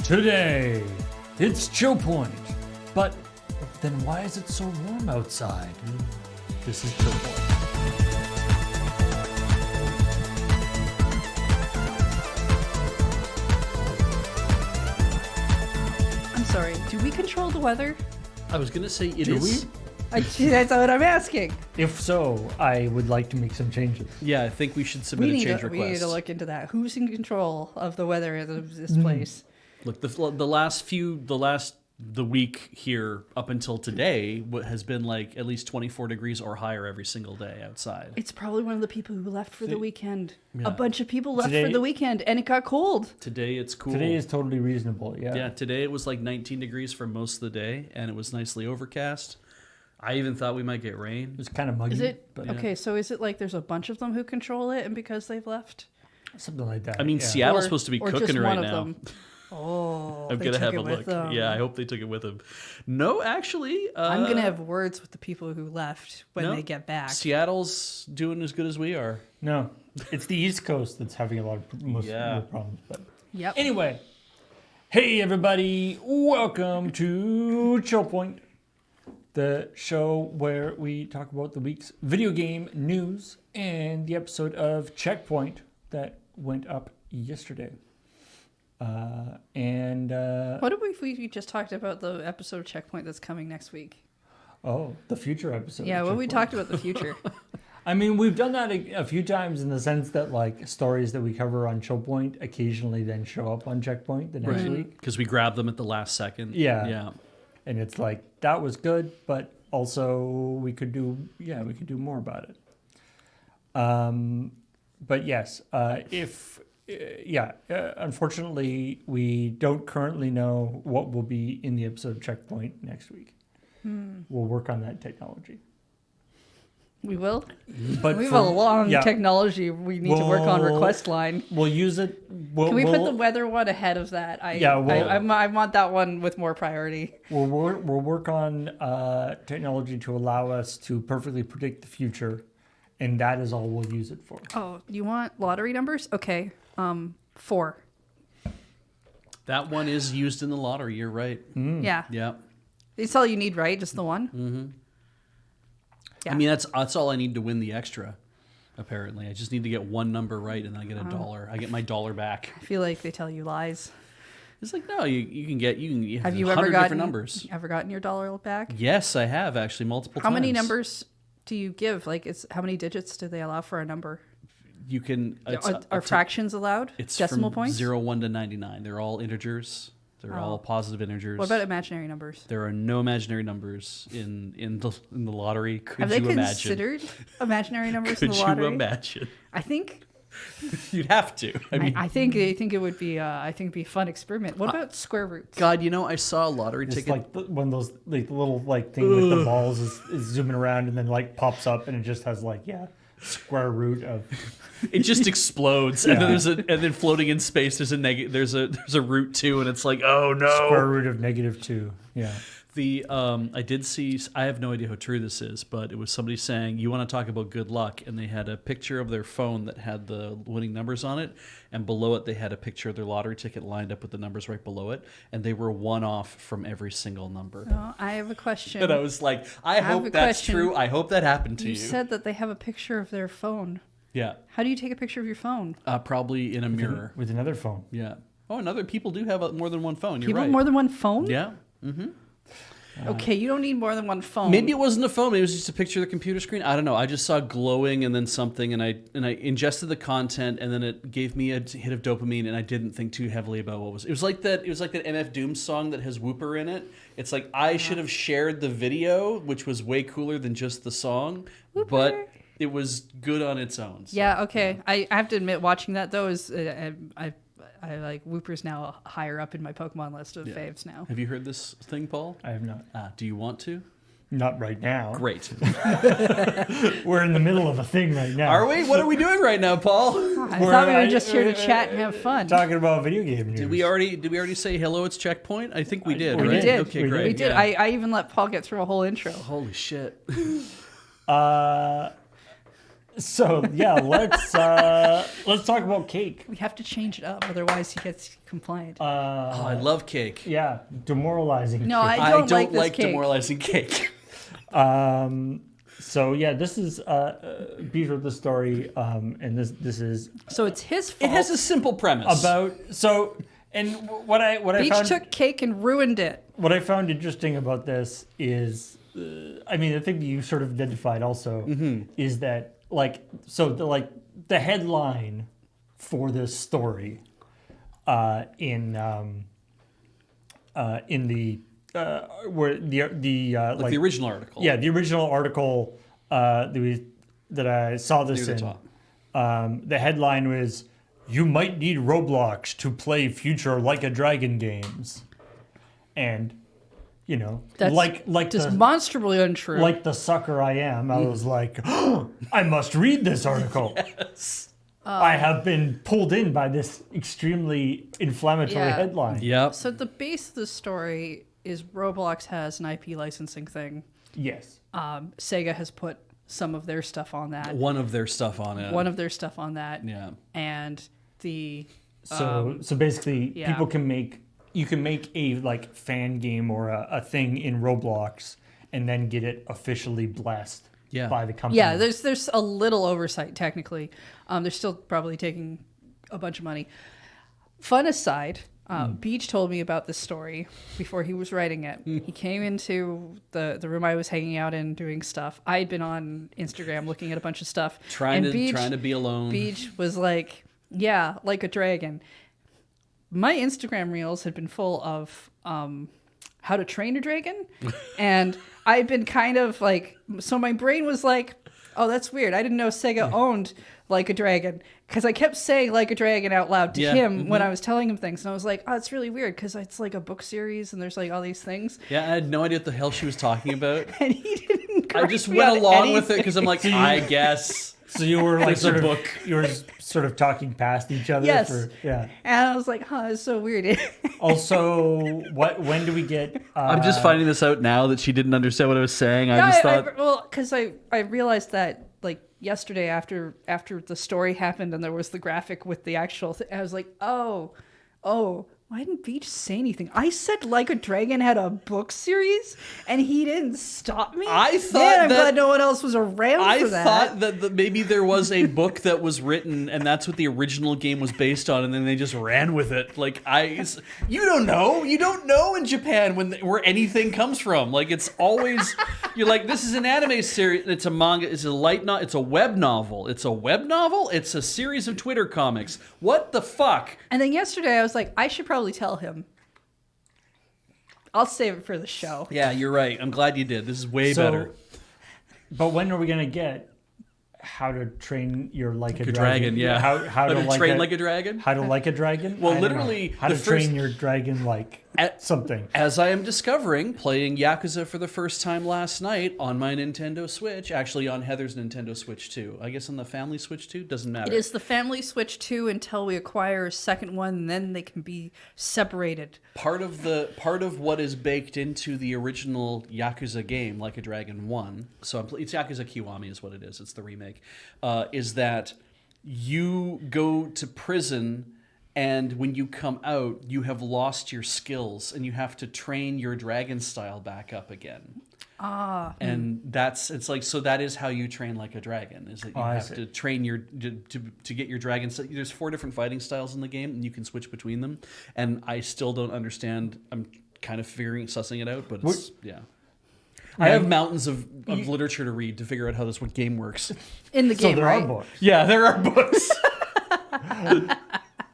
Today, it's ChillPoint. But then why is it so warm outside? This is ChillPoint. I'm sorry, do we control the weather? I was going to say it Do is. That's what I'm asking. If so, I would like to make some changes. Yeah, I think we should submit a change request. We need to look into that. Who's in control of the weather of this Mm. place? Look, the week here up until today has been like at least 24 degrees or higher every single day outside. It's probably one of the people who left for the weekend. Yeah. A bunch of people left Today- for the weekend, and it got cold. Today it's cool. Today is totally reasonable, yeah. Yeah, today it was like 19 degrees for most of the day, and it was nicely overcast. I even thought we might get rain. It's kind of muggy. Is it But okay? So is it like there's a bunch of them who control it, and because they've left, something like that. I mean, yeah. Seattle's supposed to be or cooking just right one now. of them? Oh, I'm they gonna took have it a with look. them. Yeah, I hope they took it with them. No, actually, I'm gonna have words with the people who left when no, they get back. Seattle's doing as good as we are. No, it's the East Coast that's having a lot of most Yeah. of the problems. But Yep. anyway, hey everybody, welcome to ChillPoint, the show where we talk about the week's video game news and the episode of Checkpoint that went up yesterday. What if we just talked about the episode of Checkpoint that's coming next week? The future episode. Yeah, of what we Checkpoint. talked about the future. I mean, we've done that a few times in the sense that like stories that we cover on ChillPoint occasionally then show up on Checkpoint the next week. Because we grabbed them at the last second. Yeah. Yeah. And it's like that was good, but also we could do more about it. But yes, unfortunately we don't currently know what will be in the episode of Checkpoint next week. We'll work on that technology. We will. But We have a long technology we need to work on We'll- request line. We'll use it. Can we put the weather one ahead of that? I want that one with more priority. We'll work on technology to allow us to perfectly predict the future, and that is all we'll use it for. Oh, you want lottery numbers? Okay. 4. That one is used in the lottery. You're right. Yeah. Yeah. It's all you need, right? Just the one? Mm-hmm. Yeah. I mean, that's all I need to win the extra. Apparently, I just need to get one number right, and then I get $1. I get my $1 back. I feel like they tell you lies. It's like no, you can have Have you 100 ever gotten different numbers. Ever gotten your $1 back? Yes, I have actually multiple times. How many numbers do you give? Like, how many digits do they allow for a number? You can. Are fractions allowed? It's decimal from points? 0, 1 to 99. They're all integers. They're all positive integers. What about imaginary numbers? There are no imaginary numbers in the lottery. Could Have they you imagine? considered imaginary numbers in Could the lottery? you imagine? I think You'd have to. I think it would be a fun experiment. What about square roots? God, I saw a lottery It's ticket. like one of those like the little like thing with the balls is zooming around and then like pops up and it just has like square root of. It just explodes, and then then floating in space there's a root 2, and it's like, oh no, Square root of -2. Yeah. I did see. I have no idea how true this is, but it was somebody saying, "You want to talk about good luck?" And they had a picture of their phone that had the winning numbers on it, and below it they had a picture of their lottery ticket lined up with the numbers right below it, and they were one off from every single number. Oh, I have a question. And I was like, I have hope a that's question. true. I hope that happened to you. You said that they have a picture of their phone. Yeah, How do you take a picture of your phone? probably in a mirror. With another phone. Yeah. Oh, and other people do have more than one phone. You're People right. have more than one phone? Yeah. Okay, you don't need more than one phone. Maybe it wasn't a phone. Maybe it was just a picture of the computer screen. I don't know. I just saw glowing and then something, and I ingested the content, and then it gave me a hit of dopamine, and I didn't think too heavily about what was. It was like that MF Doom song that has Whooper in it. It's like I should have shared the video, which was way cooler than just the song, Whooper. but it was good on its own. So. Yeah, okay. I have to admit, watching that though is I like Whooper's now higher up in my Pokemon list of faves now. Have you heard this thing, Paul? I have not. Do you want to? Not right now. Great. We're in the middle of a thing right now. Are we? What are we doing right now, Paul? I thought we were just here to chat and have fun. Talking about video game news. Did we already say hello? It's Checkpoint. I think we did. we right? We did. Okay, We great. We did. Yeah. I even let Paul get through a whole intro. Holy shit. So yeah, let's talk about cake. We have to change it up, otherwise he gets compliant. Oh, I love cake. Yeah, demoralizing. No, cake. I don't like this like cake. demoralizing cake. So yeah, this is Beach wrote the story, and this is So it's his fault. It has a simple premise. what I Beach found took cake and ruined it. what I found interesting about this is, I mean, the thing that you sort of identified also is that the headline for this story in the where the like the original article. yeah, the original article that I saw this Near the in. top. The headline was, "You might need Roblox to play future Like a Dragon games," and you know, That's like just the, demonstrably untrue. like the sucker I am, I was like, oh, I must read this article. Yes. I have been pulled in by this extremely inflammatory Yeah. headline. Yep. So the base of the story is Roblox has an IP licensing thing. Yes. Sega has put some of their stuff on that. One of their stuff on it. One of their stuff on that. Yeah. And the So basically, yeah. you can make a like fan game or a thing in Roblox and then get it officially blessed Yeah. by the company. yeah, there's a little oversight technically. They're still probably taking a bunch of money. Fun aside, Beach told me about this story before he was writing it. He came into the room I was hanging out in doing stuff. I had been on Instagram looking at a bunch of stuff. Trying and to be alone. Beach was like, yeah, like a dragon. My Instagram reels had been full of how to train a dragon. And I'd been kind of like, so my brain was like, oh, that's weird. I didn't know Sega owned Like a Dragon. Because I kept saying Like a Dragon out loud to him when I was telling him things. And I was like, oh, it's really weird because it's like a book series and there's like all these things. Yeah, I had no idea what the hell she was talking about. And he didn't I correct just me went on along with it anything. because I'm like, I guess. So you were like There's a sort of book. you were sort of talking past each other. Yes. Yeah. And I was like, huh, it's so weird. Also, when do we get? I'm just finding this out now that she didn't understand what I was saying. I just thought. well, because I realized that like yesterday after the story happened and there was the graphic with the actual I was like, oh, why didn't Beach say anything? I said Like a Dragon had a book series and he didn't stop me. I thought Man, I'm that- glad no one else was around I for that. thought that maybe there was a book that was written and that's what the original game was based on, and then they just ran with it. Like you don't know in Japan where anything comes from. Like it's always you're like, this is an anime series. It's a manga. It's a it's a web novel. It's a web novel. It's a series of Twitter comics. What the fuck? And then yesterday I was like, I should probably tell him. I'll save it for the show. Yeah, you're right. I'm glad you did. This is way better. But when are we gonna get How to Train Your Like a Dragon, Dragon? yeah. How to train like a dragon? How to Like a Dragon? Well, I don't know. literally, how the to train first- your dragon like something. As I am discovering, playing Yakuza for the first time last night on my Nintendo Switch, actually on Heather's Nintendo Switch too. I guess on the family Switch too, doesn't matter. It is the family Switch 2 until we acquire a second one, and then they can be separated. Part of what is baked into the original Yakuza game, Like a Dragon 1. So it's Yakuza Kiwami is what it is. It's the remake. Is that you go to prison, and when you come out, you have lost your skills, and you have to train your dragon style back up again. And it's like, so that is how you train like a dragon, is that you I have see. to train to get your dragon. There's 4 different fighting styles in the game, and you can switch between them. And I still don't understand. I'm kind of sussing it out, but it's, yeah. I have mountains of literature to read to figure out how this game works. In the So game, there right? are books. Yeah, there are books.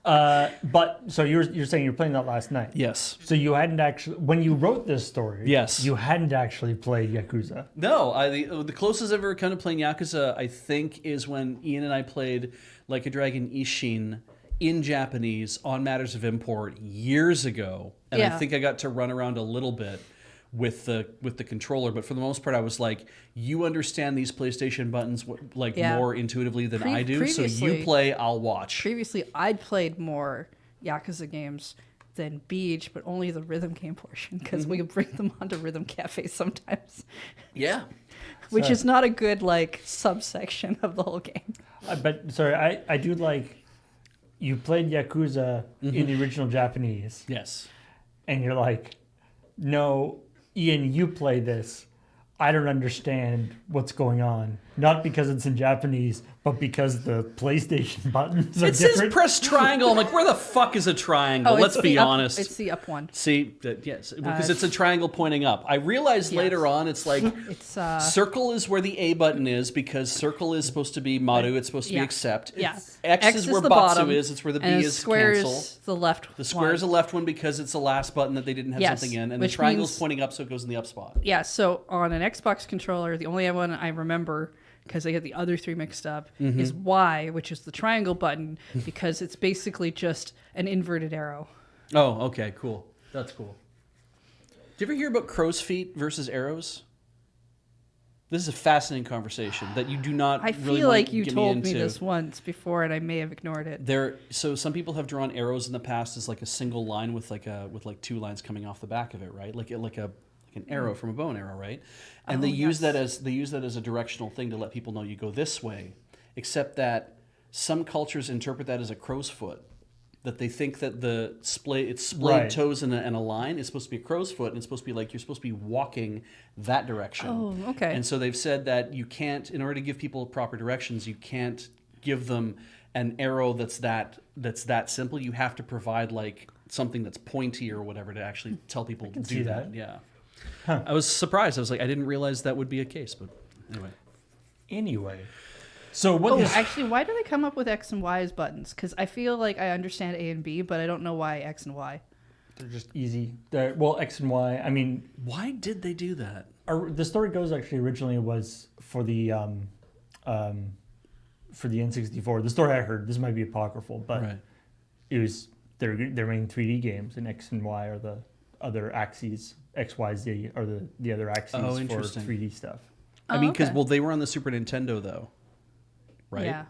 But so you're saying you're playing that last night. Yes. So you hadn't actually, when you wrote this story, Yes. you hadn't actually played Yakuza. No, the closest I've ever come to playing Yakuza, I think, is when Ian and I played Like a Dragon Ishin in Japanese on Matters of Import years ago. And I Yeah. think I got to run around a little bit with the controller, but for the most part I was like, you understand these PlayStation buttons Yeah. more intuitively than I do, so you previously- play, I'll watch. Previously, I'd played more Yakuza games than Beach, but only the rhythm game portion because we bring them onto Rhythm Cafe sometimes, Yeah. which So- is not a good like subsection of the whole game. But sorry, I do like. You played Yakuza in the original Japanese, Yes. and you're like, no, Ian, you play this. I don't understand what's going on. Not because it's in Japanese, but because the PlayStation buttons are It says different. press triangle. I'm like, where the fuck is a triangle? Let's it's be the up- honest. It's the up one. See, yes, because it's a triangle pointing up. I realized later on it's like It's circle is where the A button is because circle is supposed to be Maru. It's supposed to be Yeah. accept. yeah. X is where the Batsu bottom, is. It's where the B and is square cancel. is the left. The square is a one. left one because it's the last button that they didn't have Yes, something in, and which the triangle's means- pointing up, so it goes in the up spot. Yeah, so on an Xbox controller, the only one I remember, because I get the other three mixed up, is Y, which is the triangle button, because it's basically just an inverted arrow. Oh, okay, cool. That's cool. Did you ever hear about crow's feet versus arrows? This is a fascinating conversation that you do not. I really feel wanna like you get told me into. this once before, and I may have ignored it. So some people have drawn arrows in the past as like a single line with like two lines coming off the back of it, right? Like an arrow from a bow and arrow, right? And they use that as a directional thing to let people know you go this way. Except that some cultures interpret that as a crow's foot. That they think that it's splayed Right. toes in a line is supposed to be a crow's foot, and it's supposed to be like you're supposed to be walking that direction. Oh, okay. And so they've said that you can't, in order to give people proper directions, you can't give them an arrow that's that simple. You have to provide like something that's pointy or whatever to actually tell people to see do that. that. Yeah. I was surprised. I was like, I didn't realize that would be a case, but anyway. Anyway, so what Oh, this actually, why do they come up with X and Y as buttons? Because I feel like I understand A and B, but I don't know why X and Y. they're just easy. Well, X and Y. I mean, Why did they do that? the story goes actually originally was for the N64. The story I heard, this might be apocryphal, but Right. it was their main 3D games, and X and Y are the other axes. X, Y, Z are the other axes Oh, for interesting. 3D stuff. I mean, because okay. they were on the Super Nintendo though, right? Yeah.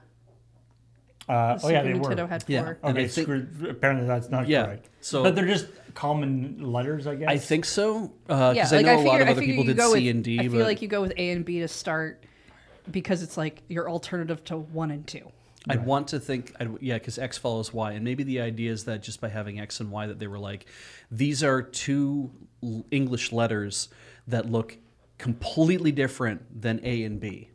Oh yeah, they Nintendo were. had Yeah. 4. And Okay, I think- apparently that's not Yeah, correct. so- but they're just common letters, I guess. I think so. Yeah, Because I know a lot of other people you did go C with- and D. I feel but like you go with A and B to start because it's like your alternative to 1 and 2. I'd want to think, because X follows Y, and maybe the idea is that just by having X and Y, that they were like, these are two English letters that look completely different than A and B,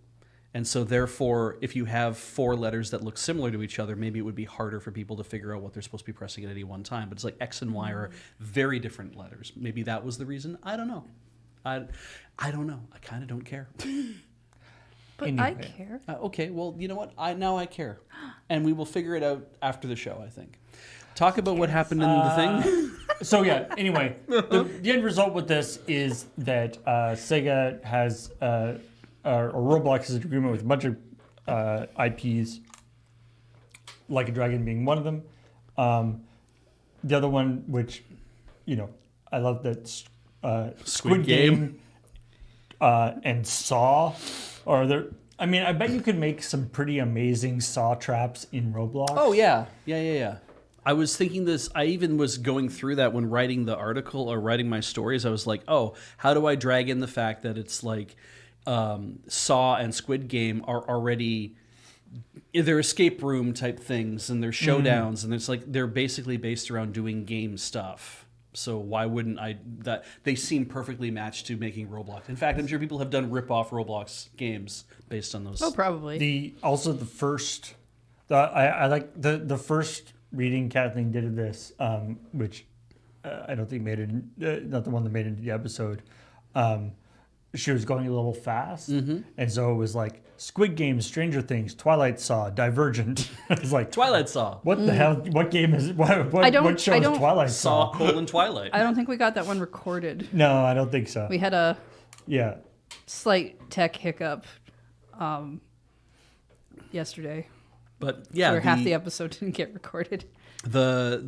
and so therefore, if you have 4 letters that look similar to each other, maybe it would be harder for people to figure out what they're supposed to be pressing at any one time. But it's like X and Y are very different letters. Maybe that was the reason. I don't know. I don't know. I kind of don't care. But Anyway. I care. Okay, well, you know what? I care, and we will figure it out after the show. I think. Talk about what happened in the thing. So yeah. Anyway, the end result with this is that Sega has or Roblox has an agreement with a bunch of IPs, Like a Dragon being one of them. The other one, which I love that Squid Game and Saw are there. I mean, I bet you could make some pretty amazing Saw traps in Roblox. Oh yeah. I was thinking this. I even was going through that when writing the article or writing my stories. I was like, oh, how do I drag in the fact that it's like Saw and Squid Game are already they're escape room type things and they're showdowns and it's like they're basically based around doing game stuff. So why wouldn't that they seem perfectly matched to making Roblox. In fact, I'm sure people have done rip-off Roblox games based on those. Oh, probably. The first I like the first reading Kathleen did of this, which I don't think made it not the one that made it into the episode. She was going a little fast, and so it was like Squid Game, Stranger Things, Twilight Saw, Divergent. It's like Twilight Saw. what the hell? What game is what show is Twilight Saw Saw? Twilight. I don't think we got that one recorded. No, I don't think so. We had a Yeah. slight tech hiccup yesterday. But yeah, where half the episode didn't get recorded. The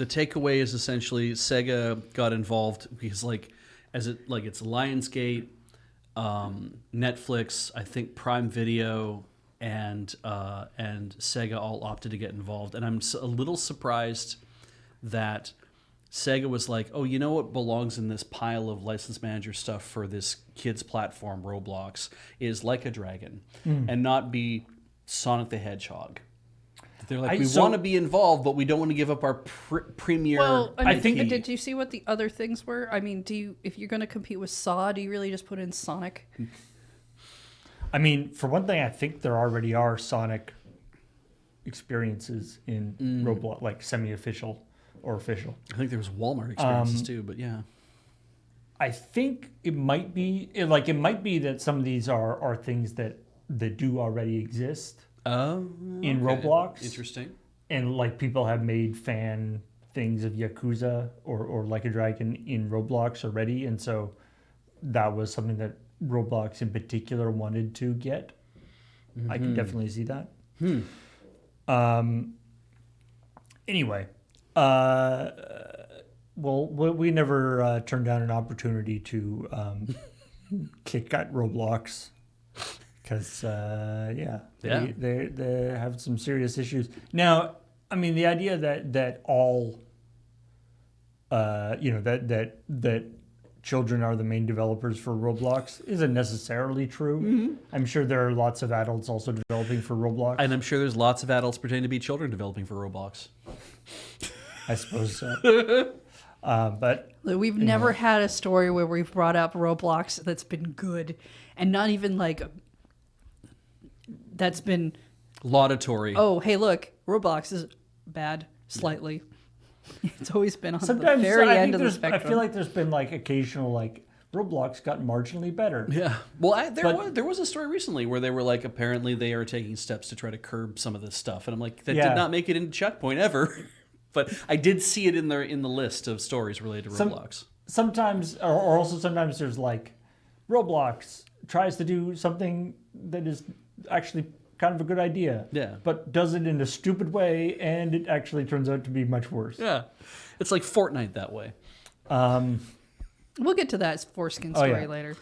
takeaway is essentially Sega got involved because it's Lionsgate, Netflix, I think Prime Video, and Sega all opted to get involved, and I'm a little surprised that Sega was like, oh, you know what belongs in this pile of license manager stuff for this kids platform Roblox is Like a Dragon, and not be Sonic the Hedgehog. They're like, we want to be involved, but we don't want to give up our premier. Well, I think. IP. Did you see what the other things were? I mean, if you're going to compete with Saw, do you really just put in Sonic? I mean, for one thing, I think there already are Sonic experiences in Roblox, like semi-official or official. I think there was Walmart experiences too, but yeah. I think it might be that some of these are things that do already exist. In Roblox. Interesting. And like people have made fan things of Yakuza or Like a Dragon in Roblox already. And so that was something that Roblox in particular wanted to get. I can definitely see that. Anyway, well, we never turned down an opportunity to kick at Roblox. Because, they have some serious issues. Now, I mean, the idea that all, that children are the main developers for Roblox isn't necessarily true. I'm sure there are lots of adults also developing for Roblox. And I'm sure there's lots of adults pretending to be children developing for Roblox. I suppose so. But we've never had a story where we've brought up Roblox that's been good, and not even like that's been laudatory. Oh, hey, look, Roblox is bad slightly. It's always been on sometimes the very I end think of the spectrum. I feel like there's been like occasional like Roblox got marginally better. Yeah. Well, there was a story recently where they were like, apparently they are taking steps to try to curb some of this stuff, and I'm like, that did not make it into ChillPoint ever. But I did see it in the list of stories related to Roblox. Sometimes, or also sometimes there's like Roblox tries to do something that is actually kind of a good idea. Yeah. But does it in a stupid way, and it actually turns out to be much worse. Yeah. It's like Fortnite that way. We'll get to that foreskin story later.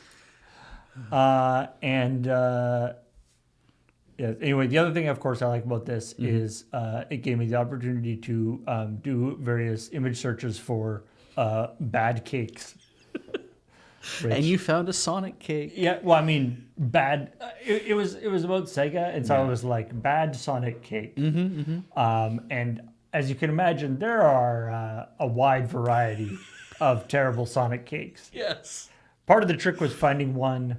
Anyway, the other thing, of course, I like about this is it gave me the opportunity to do various image searches for bad cakes. And you found a Sonic cake. Yeah, well, I mean, bad. It was about Sega, and so I was like, bad Sonic cake. And as you can imagine, there are a wide variety of terrible Sonic cakes. Yes. Part of the trick was finding one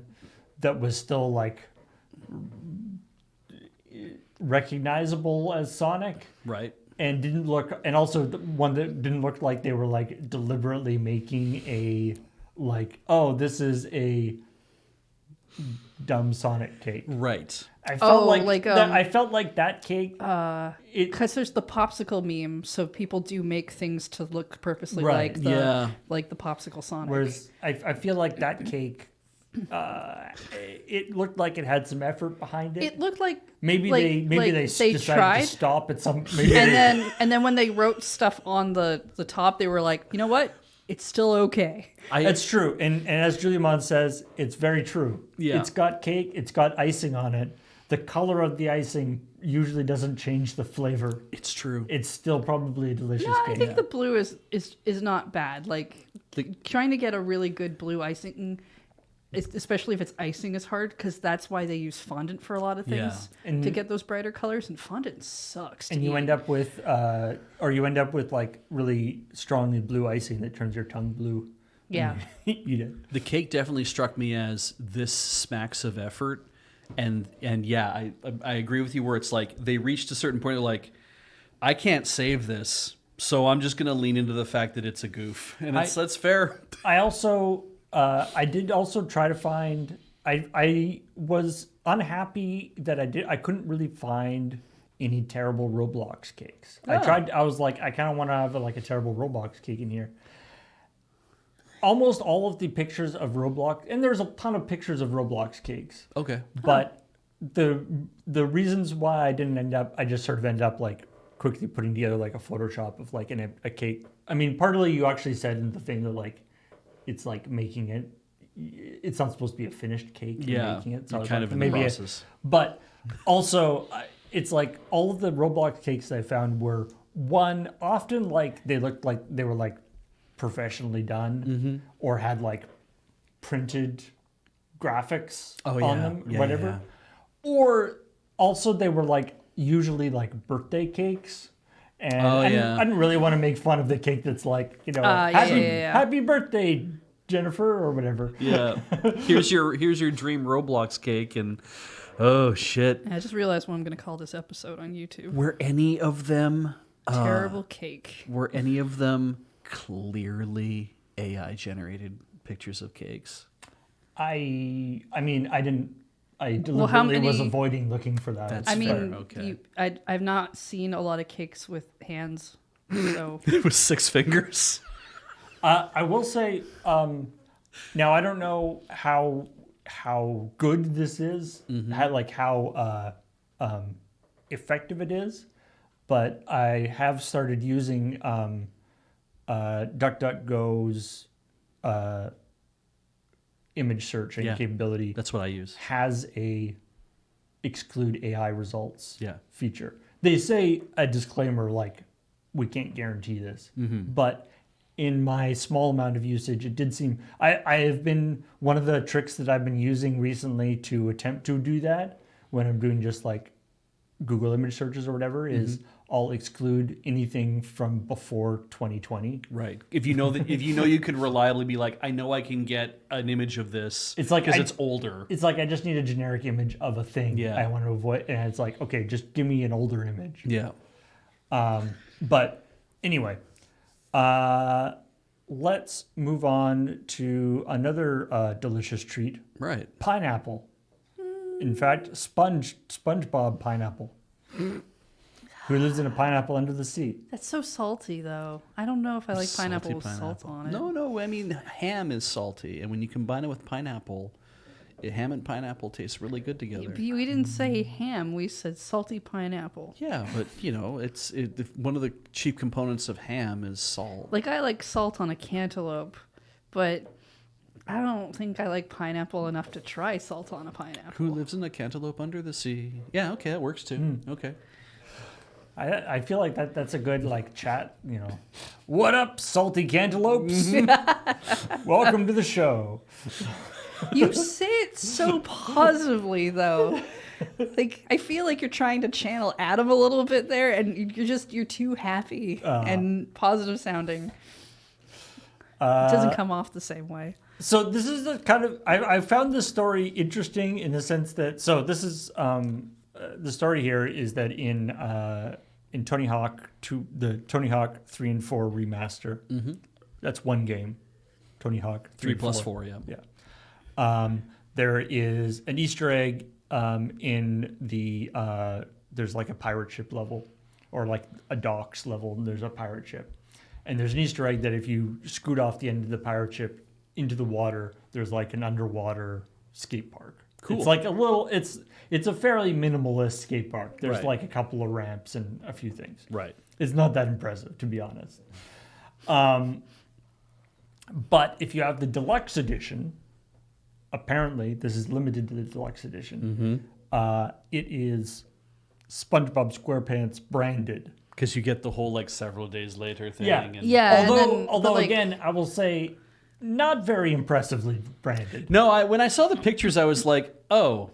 that was still like recognizable as Sonic, right? And didn't look, and also the one that didn't look like they were like deliberately making a like, oh, this is a dumb Sonic cake, right? I felt I felt like that cake. Because there's the popsicle meme, so people do make things to look purposely Right. like the popsicle Sonic. Whereas I feel like that cake, it looked like it had some effort behind it. It looked like maybe they decided tried to stop at some. Maybe and then when they wrote stuff on the top, they were like, you know what? It's still okay. That's true, and as Julian says, it's very true. Yeah. It's got cake. It's got icing on it. The color of the icing usually doesn't change the flavor. It's true. It's still probably a delicious No, cake. I think the blue is not bad. Like trying to get a really good blue icing, especially if it's icing, is hard because that's why they use fondant for a lot of things to get those brighter colors. And fondant sucks. And you end up with, like really strongly blue icing that turns your tongue blue. Yeah. Eat it. The cake definitely struck me as this smacks of effort. And yeah, I agree with you where it's like they reached a certain point of like, I can't save this, so I'm just going to lean into the fact that it's a goof. And that's fair. I did also try to find, I was unhappy that I couldn't really find any terrible Roblox cakes. Oh. I was like, I kind of want to have like a terrible Roblox cake in here. Almost all of the pictures of Roblox, and there's a ton of pictures of Roblox cakes. Okay. But the reasons why I just sort of ended up like quickly putting together like a Photoshop of like a cake. I mean, partly you actually said in the thing that like, it's like making it, it's not supposed to be a finished cake. Yeah, making it, so you're kind of in the process. But also, it's like all of the Roblox cakes that I found were often like they looked like they were like professionally done or had like printed graphics Oh, on yeah. them, Yeah, whatever. yeah. Or also they were like usually like birthday cakes. And Oh, I yeah. didn't really want to make fun of the cake that's like, you know, Yeah, happy birthday, Jennifer, or whatever. Yeah. Here's your dream Roblox cake, and oh shit. I just realized what I'm going to call this episode on YouTube. Were any of them Terrible cake. Were any of them clearly AI generated pictures of cakes? I mean, I deliberately Well, how was many- avoiding looking for that. That's I fair, mean, okay. I've not seen a lot of cakes with hands, so It was 6 fingers. I will say, now I don't know how good this is, how effective it is, but I have started using DuckDuckGo's image searching Yeah. capability. That's what I use. Has a exclude AI results Yeah. feature. They say a disclaimer like we can't guarantee this, but in my small amount of usage, it did seem I have been one of the tricks that I've been using recently to attempt to do that when I'm doing just like Google image searches or whatever is I'll exclude anything from before 2020. Right. If you know that, if you know you could reliably be like, I know I can get an image of this. It's like because I- it's older. It's like I just need a generic image of a thing Yeah. I want to avoid, and it's like okay, just give me an older image. Yeah. But anyway, let's move on to another delicious treat: Right. pineapple. In fact, SpongeBob pineapple, who lives in a pineapple under the sea. that's so salty though. I don't know if I like Salty pineapple with salt on it. No. I mean, ham is salty, and when you combine it with pineapple, ham and pineapple taste really good together. We didn't say ham. We said salty pineapple. Yeah, but you know, one of the chief components of ham is salt. Like I like salt on a cantaloupe, but I don't think I like pineapple enough to try salt on a pineapple. Who lives in a cantaloupe under the sea? Yeah, okay, that works too. Okay. I feel like that's a good like chat. You know, what up, salty cantaloupes? Welcome to the show. You say it so positively, though. Like I feel like you're trying to channel Adam a little bit there, and you're too happy and positive sounding. It doesn't come off the same way. So this is the kind of I found this story interesting in the sense that this is the story here is that in Tony Hawk the Tony Hawk 3 and 4 remaster, that's one game, Tony Hawk 3 plus 4, yeah. Yeah. There is an Easter egg in the there's like a pirate ship level or like a docks level, and there's a pirate ship. And there's an Easter egg that if you scoot off the end of the pirate ship into the water, there's like an underwater skate park. Cool. It's like it's a fairly minimalist skate park. There's Right. like a couple of ramps and a few things. Right. It's not that impressive, to be honest. But if you have the deluxe edition, apparently this is limited to the deluxe edition. It is SpongeBob SquarePants branded. Because you get the whole like several days later thing. Yeah. And Yeah. and then, Although but, like, again, I will say, not very impressively branded. No, when I saw the pictures, I was like, oh,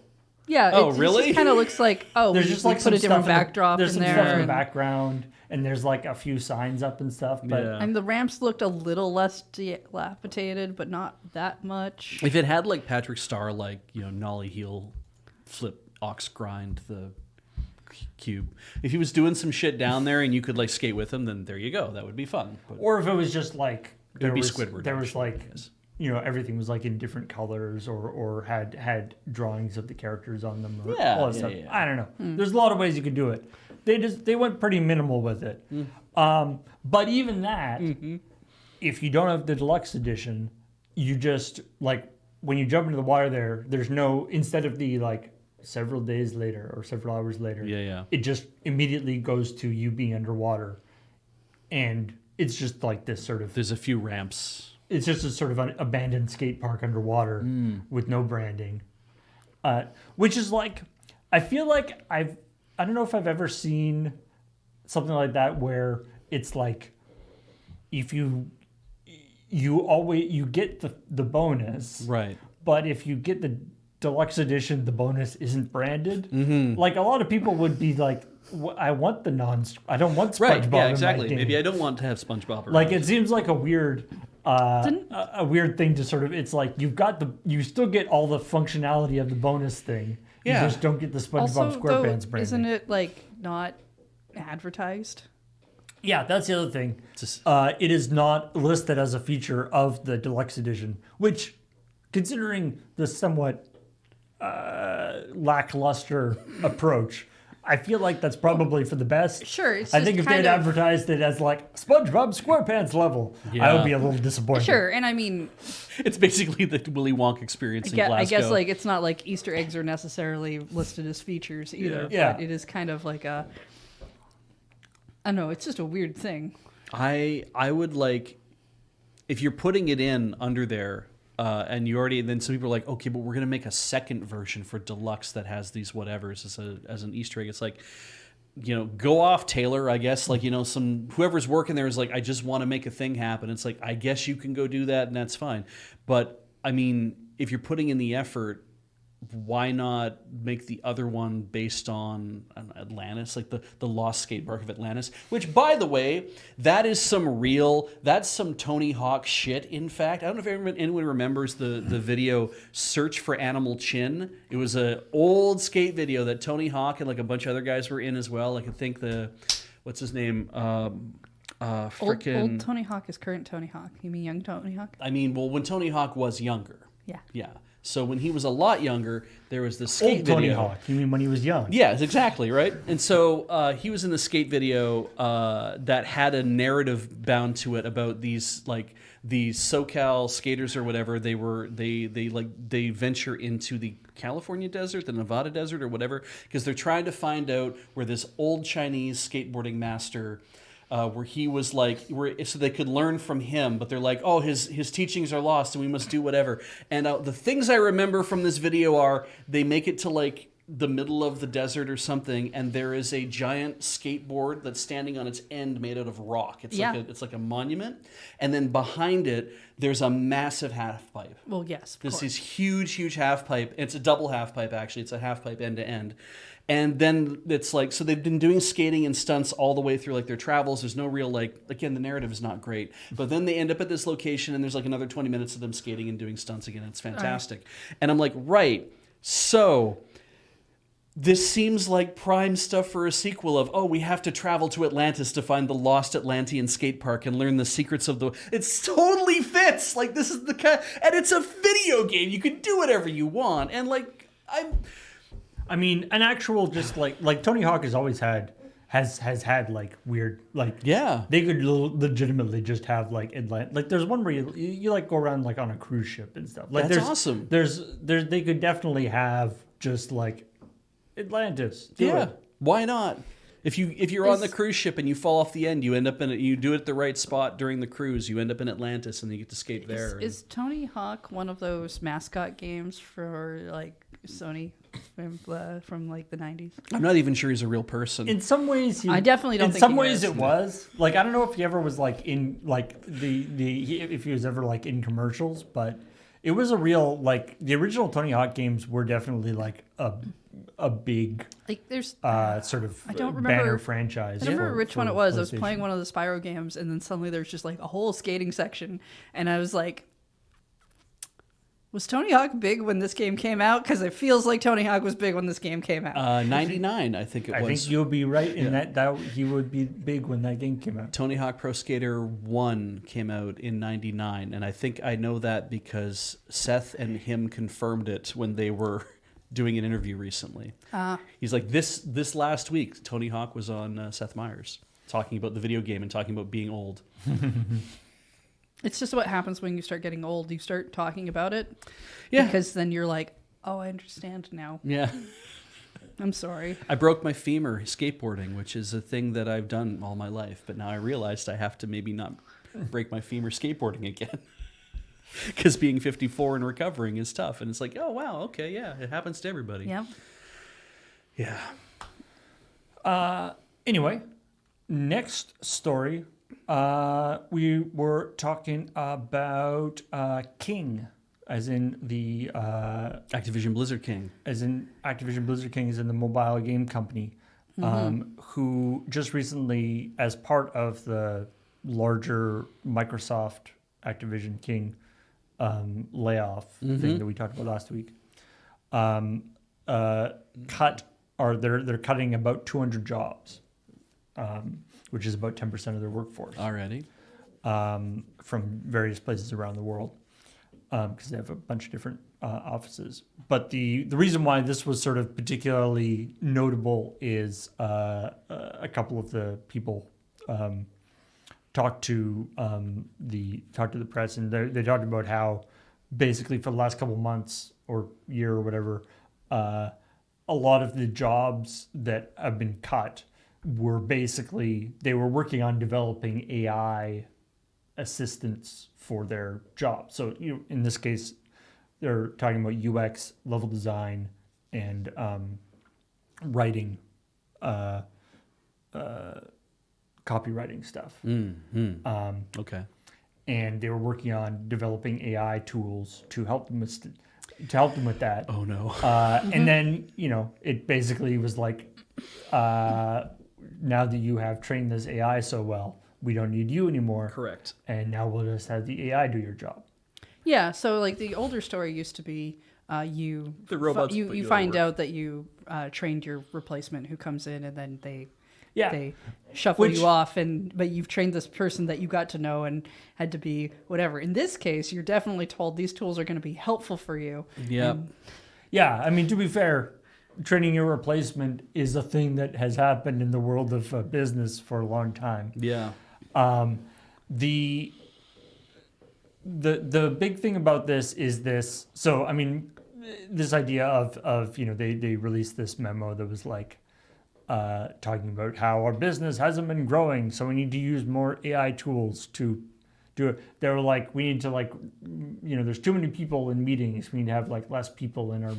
yeah. Oh, it really? just kind of looks like There's we just like put some a different stuff backdrop there's in some there. stuff in the and- background, and there's like a few signs up and stuff. But Yeah. And the ramps looked a little less dilapidated, but not that much. if it had like Patrick Star, like, you know, nollie heel, flip, ox grind the cube. If he was doing some shit down there and you could like skate with him, then there you go. That would be fun. But or if it was just like would be Squidward, there was actually, like I guess. you know, everything was like in different colors or had drawings of the characters on them or Yeah, all that yeah, stuff. yeah. I don't know. There's a lot of ways you could do it. They went pretty minimal with it. But even that, if you don't have the deluxe edition, you just like when you jump into the water there's no, instead of the like several days later or several hours later, Yeah. it just immediately goes to you being underwater. And it's just like this sort of There's a few ramps. it's just a sort of an abandoned skate park underwater with no branding, which is like, I feel like I don't know if I've ever seen something like that where it's like, if you you get the bonus, Right. but if you get the deluxe edition, the bonus isn't branded. Like a lot of people would be like, I want the I don't want SpongeBob Right. Yeah. in Exactly. my game. Maybe I don't want to have SpongeBob. Around. Like it seems like a weird thing to sort of. It's like you still get all the functionality of the bonus thing. Yeah. You just don't get the SpongeBob Also, though, SquarePants branding. isn't it like not advertised? Yeah, that's the other thing. Just- It is not listed as a feature of the deluxe edition, which, considering the somewhat lackluster approach, I feel like that's probably for the best. Sure, it's I just think if kind they'd of- advertised it as like SpongeBob SquarePants level, I Yeah. would be a little disappointed. Sure, and I mean, It's basically the Willy Wonka experience in Glasgow. I guess like it's not like Easter eggs are necessarily listed as features either. Yeah. But it is kind of like a. I don't know. It's just a weird thing. I would like if you're putting it in under there, and you already then some people are like, okay, but we're gonna make a second version for deluxe that has these whatevers as an Easter egg. It's like, go off, Taylor. I guess like some whoever's working there is like, I just want to make a thing happen. It's like I guess you can go do that and that's fine. But I mean, if you're putting in the effort, why not make the other one based on Atlantis, like the Lost Skate Park of Atlantis, which, by the way, that's some Tony Hawk shit, in fact. I don't know if anyone remembers the video Search for Animal Chin. It was an old skate video that Tony Hawk and like a bunch of other guys were in as well. Like I think what's his name? Old Tony Hawk is current Tony Hawk. You mean young Tony Hawk? I mean, well, when Tony Hawk was younger. Yeah. Yeah. So when he was a lot younger, there was this skate Old Tony video. Hawk. You mean when he was young? Yes, exactly, right? And so he was in the skate video that had a narrative bound to it about these SoCal skaters or whatever. They venture into the California desert, the Nevada desert or whatever, because they're trying to find out where this old Chinese skateboarding master where he was so they could learn from him, but they're like, oh, his teachings are lost and we must do whatever. And the things I remember from this video are they make it to like the middle of the desert or something, and there is a giant skateboard that's standing on its end made out of rock. It's like a monument, and then behind it there's a massive half pipe. Well, yes. Of This course. is huge half pipe. It's a double half pipe actually. It's a half pipe end to end. And then it's like, so they've been doing skating and stunts all the way through like their travels. There's no real again, the narrative is not great. But then they end up at this location and there's like another 20 minutes of them skating and doing stunts again. It's fantastic. And I'm like, right. So this seems like prime stuff for a sequel of, we have to travel to Atlantis to find the lost Atlantean skate park and learn the secrets of it totally fits. Like this is the kind, and it's a video game. You can do whatever you want. And like, I mean, an actual just like Tony Hawk has always had has had like weird yeah. They could legitimately just have like there's one where you like go around like on a cruise ship and stuff. Like That's awesome. There's they could definitely have just like Atlantis. Do it. Why not? If you're on the cruise ship and you fall off the end, you end up in it. You do it at the right spot during the cruise. You end up in Atlantis and you get to skate there. Is Tony Hawk one of those mascot games for like Sony from like the 90s? I'm not even sure he's a real person. In some ways, I definitely don't in think some he ways is. it was. Like I don't know if he ever was like in like if he was ever like in commercials, but it was a real like the original Tony Hawk games were definitely like a big Like there's sort of I don't banner remember- franchise. I don't remember which one it was. I was PlayStation. playing one of the Spyro games, and then suddenly there's just like a whole skating section, and I was like, "Was Tony Hawk big when this game came out?" Because it feels like Tony Hawk was big when this game came out. 99, I think it was. I think you'll be right in that he would be big when that game came out. Tony Hawk Pro Skater 1 came out in 99, and I think I know that because Seth and him confirmed it when they were doing an interview recently. He's like, this last week, Tony Hawk was on Seth Meyers talking about the video game and talking about being old. It's just what happens when you start getting old. You start talking about it, Yeah. because then you're like, "Oh, I understand now. Yeah. I'm sorry." I broke my femur skateboarding, which is a thing that I've done all my life, but now I realized I have to maybe not break my femur skateboarding again. Because being 54 and recovering is tough. And it's like, oh, wow, okay, yeah, it happens to everybody. Yeah. Yeah. Anyway, next story. We were talking about King, as in the Activision Blizzard King. as in Activision Blizzard King is in the mobile game company, who just recently, as part of the larger Microsoft Activision King layoff thing that we talked about last week, they're cutting about 200 jobs, which is about 10% of their workforce. Already. From various places around the world, because they have a bunch of different offices. But the reason why this was sort of particularly notable is a couple of the people talked to the press, and they talked about how basically for the last couple of months or year or whatever, a lot of the jobs that have been cut were basically they were working on developing AI assistants for their job. So in this case, they're talking about UX, level design, and writing, copywriting stuff. Okay. And they were working on developing AI tools to help them with that. Oh no. And then it basically was like, now that you have trained this AI so well, we don't need you anymore. Correct. And now we'll just have the AI do your job. Yeah, so like the older story used to be The robots put you you to find work. out that you trained your replacement who comes in, and then they Yeah. shuffle Which- you off, but you've trained this person that you got to know and had to be whatever. In this case, you're definitely told these tools are going to be helpful for you. Yeah. Yeah, I mean, to be fair, training your replacement is a thing that has happened in the world of business for a long time. Yeah. The big thing about this is this. So, I mean, this idea of they released this memo that was like talking about how our business hasn't been growing, so we need to use more AI tools to do it. They were like, we need to there's too many people in meetings. We need to have like less people in our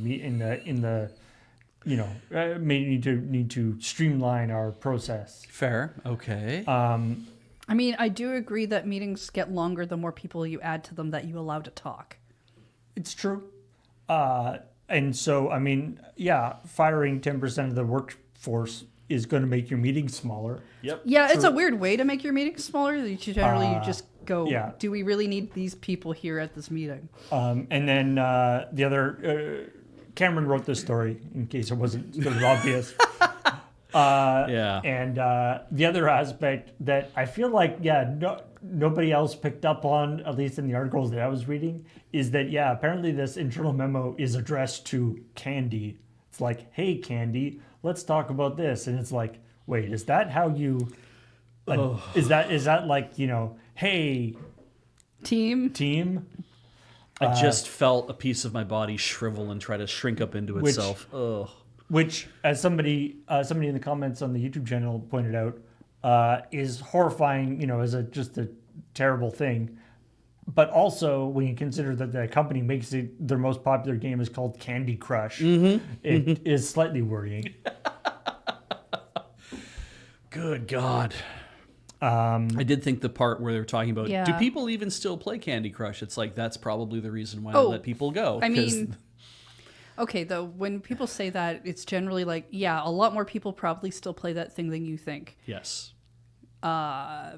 need to streamline our process. Fair. Okay. I mean, I do agree that meetings get longer the more people you add to them that you allow to talk. It's true. And so, I mean, yeah, firing 10% of the workforce is going to make your meetings smaller. Yep. Yeah, it's True. a weird way to make your meetings smaller. You generally you just go, yeah. do we really need these people here at this meeting? And then the other, Cameron wrote this story in case it wasn't sort of obvious. Yeah. And the other aspect that I feel like, nobody else picked up on, at least in the articles that I was reading, is that, apparently this internal memo is addressed to Candy. It's like, hey, Candy, let's talk about this. And it's like, wait, is that how you, is that like, hey, Team? I just felt a piece of my body shrivel and try to shrink up into itself. Ugh. Which, as somebody in the comments on the YouTube channel pointed out, is horrifying, as just a terrible thing. But also, when you consider that the company makes their most popular game is called Candy Crush, it is slightly worrying. Good God. I did think the part where they were talking about, Yeah. do people even still play Candy Crush? It's like, that's probably the reason why they Oh, let people go. I 'cause- mean, okay, though, when people say that, it's generally like, yeah, a lot more people probably still play that thing than you think. yes.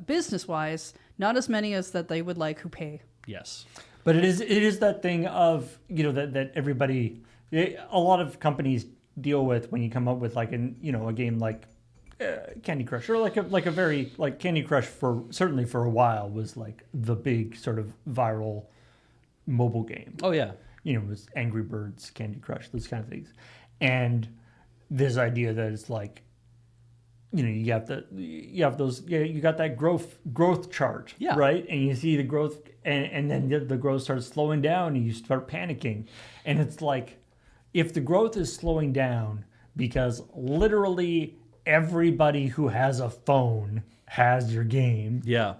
Business-wise, not as many as that they would like who pay. Yes. But it is that thing of, that everybody, a lot of companies deal with when you come up with like a game like Candy Crush, or like a very like Candy Crush certainly for a while was like the big sort of viral mobile game. Oh, yeah. It was Angry Birds, Candy Crush, those kind of things. And this idea that it's like, you got that growth chart, Yeah. right? And you see the growth, and then the growth starts slowing down, and you start panicking. And it's like, if the growth is slowing down because literally everybody who has a phone has your game, Yeah.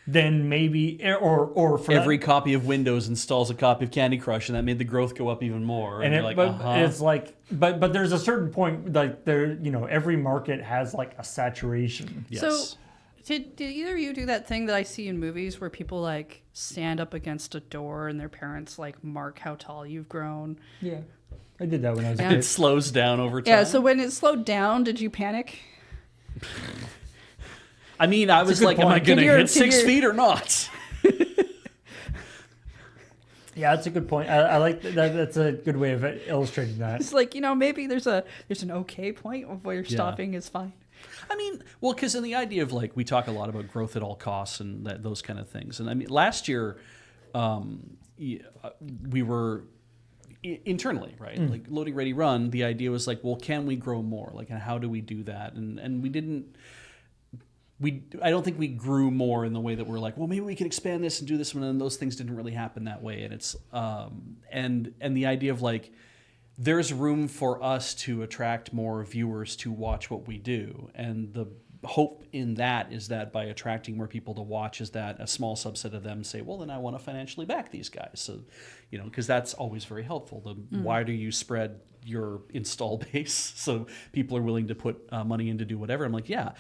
then maybe, or for Every copy of Windows installs a copy of Candy Crush, and that made the growth go up even more. And you're like, uh-huh. it's like, but there's a certain point, like every market has like a saturation. Yes. So Did either of you do that thing that I see in movies where people like stand up against a door and their parents like mark how tall you've grown? Yeah. I did that when I was a Yeah. It kid. slows down over time. Yeah. So when it slowed down, did you panic? I mean, I was good like, am I point. going to Can your- hit 6 can your- feet or not? Yeah, that's a good point. I like that. That's a good way of illustrating that. It's like, maybe there's an okay point of where stopping is fine. I mean, well, because in the idea of like, we talk a lot about growth at all costs and those kind of things. And I mean, last year, we were internally, right? Like loading, ready, run. The idea was like, well, can we grow more? Like, and how do we do that? And we didn't. I don't think we grew more in the way that we're like, well, maybe we can expand this and do this, and then those things didn't really happen that way. And it's and the idea of like, there's room for us to attract more viewers to watch what we do, and the hope in that is that by attracting more people to watch, is that a small subset of them say, well, then I want to financially back these guys. So, because that's always very helpful. The wider you spread your install base, so people are willing to put money in to do whatever. I'm like, yeah.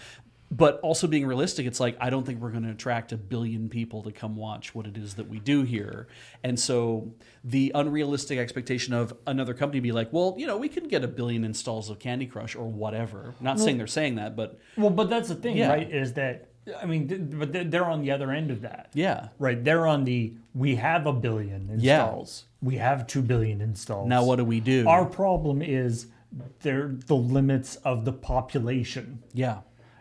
But also being realistic, it's like, I don't think we're going to attract 1 billion people to come watch what it is that we do here. And so the unrealistic expectation of another company be like, well, we can get 1 billion installs of Candy Crush or whatever. Not saying they're saying that, but... Well, but that's the thing, Yeah. right? Is that, I mean, but they're on the other end of that. Yeah. Right. They're on we have 1 billion installs. We have 2 billion installs. Now what do we do? Our problem is they're the limits of the population. Yeah.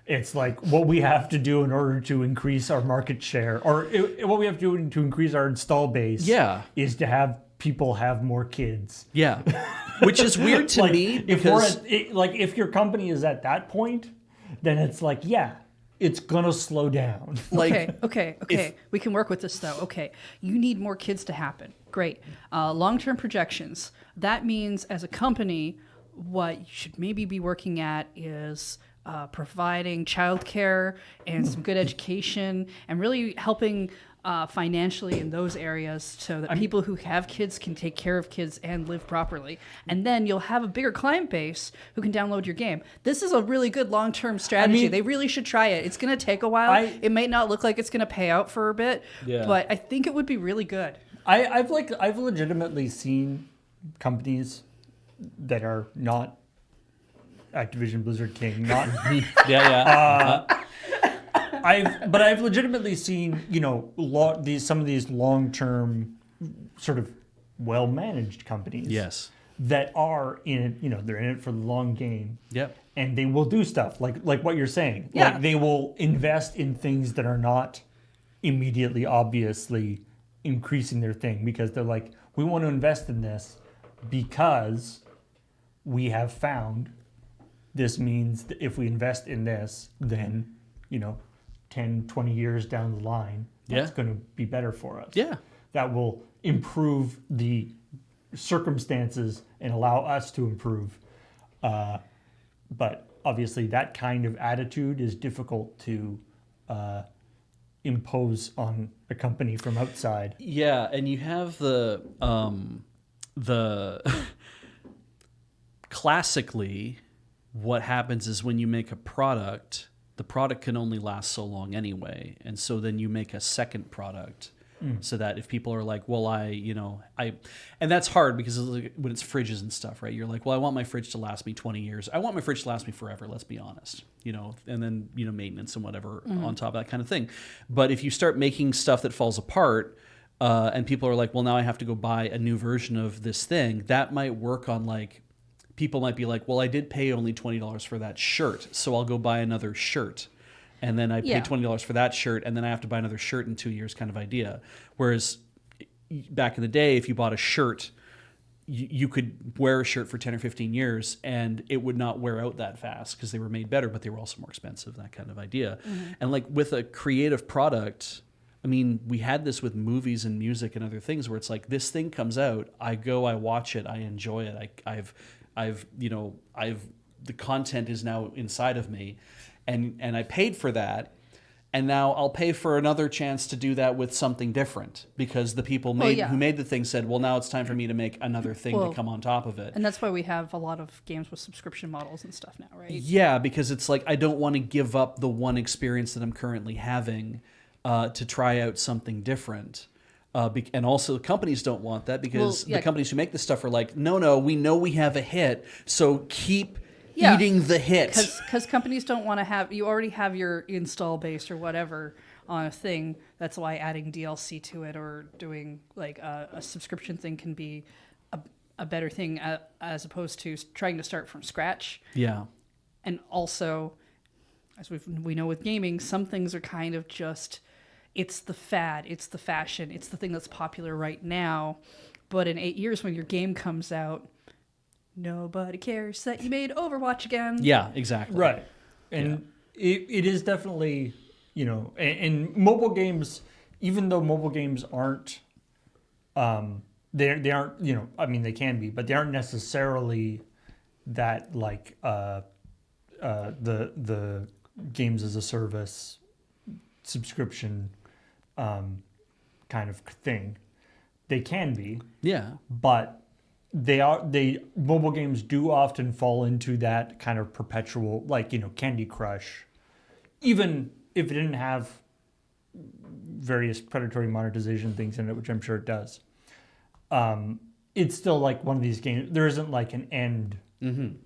It's like what we have to do in order to increase our market share, or what we have to do to increase our install base. Yeah. Is to have people have more kids. Yeah. Which is weird to Like, me if we're because... if your company is at that point, then it's like, yeah, it's gonna slow down. Like, Okay. We can work with this though. Okay, you need more kids to happen. Great. Long-term projections. That means as a company, what you should maybe be working at is providing childcare and some good education, and really helping financially in those areas so that people who have kids can take care of kids and live properly. And then you'll have a bigger client base who can download your game. This is a really good long-term strategy. They really should try it. It's going to take a while. It may not look like it's going to pay out for a bit, but I think it would be really good. I've legitimately seen companies that are not Activision Blizzard King, not me. I've legitimately seen, some of these long-term sort of well-managed companies. yes. That are in it, they're in it for the long game. Yep. And they will do stuff like what you're saying. Yeah. Like they will invest in things that are not immediately obviously increasing their thing, because they're like, we want to invest in this because we have found this means that if we invest in this, then 10, 20 years down the line, that's going to be better for us. Yeah. That will improve the circumstances and allow us to improve. But obviously that kind of attitude is difficult to impose on a company from outside. Yeah, and you have the classically, what happens is when you make a product, the product can only last so long anyway, and so then you make a second product. So that if people are like, well, and that's hard because when it's fridges and stuff, right? You're like, well, I want my fridge to last me 20 years. I want my fridge to last me forever. Let's be honest, and then, maintenance and whatever on top of that kind of thing. But if you start making stuff that falls apart, and people are like, well, now I have to go buy a new version of this thing, that might work on like, people might be like, well, I did pay only $20 for that shirt, so I'll go buy another shirt. And then I pay $20 for that shirt, and then I have to buy another shirt in 2 years kind of idea. Whereas back in the day, if you bought a shirt, you could wear a shirt for 10 or 15 years, and it would not wear out that fast because they were made better, but they were also more expensive, that kind of idea. And like with a creative product, I mean, we had this with movies and music and other things where it's like, this thing comes out, I watch it, I enjoy it, the content is now inside of me. And I paid for that, and now I'll pay for another chance to do that with something different because the people who made the thing said, well, now it's time for me to make another thing to come on top of it. And that's why we have a lot of games with subscription models and stuff now, right? Yeah, because it's like I don't want to give up the one experience that I'm currently having to try out something different. And also companies don't want that because the companies who make this stuff are like, no, we know we have a hit, so keep eating the hit. Because companies don't want to have, you already have your install base or whatever on a thing. That's why adding DLC to it or doing like a subscription thing can be a better thing as opposed to trying to start from scratch. Yeah. And also, as we know with gaming, some things are kind of just, it's the fad, it's the fashion, it's the thing that's popular right now. But in 8 years when your game comes out, nobody cares that you made Overwatch again. Yeah, exactly. Right. And it is definitely, and mobile games, even though mobile games aren't, they aren't, they can be, but they aren't necessarily that like the games as a service subscription kind of thing. They can be. Yeah. But mobile games do often fall into that kind of perpetual, like, Candy Crush. Even if it didn't have various predatory monetization things in it, which I'm sure it does. It's still like one of these games. There isn't like an end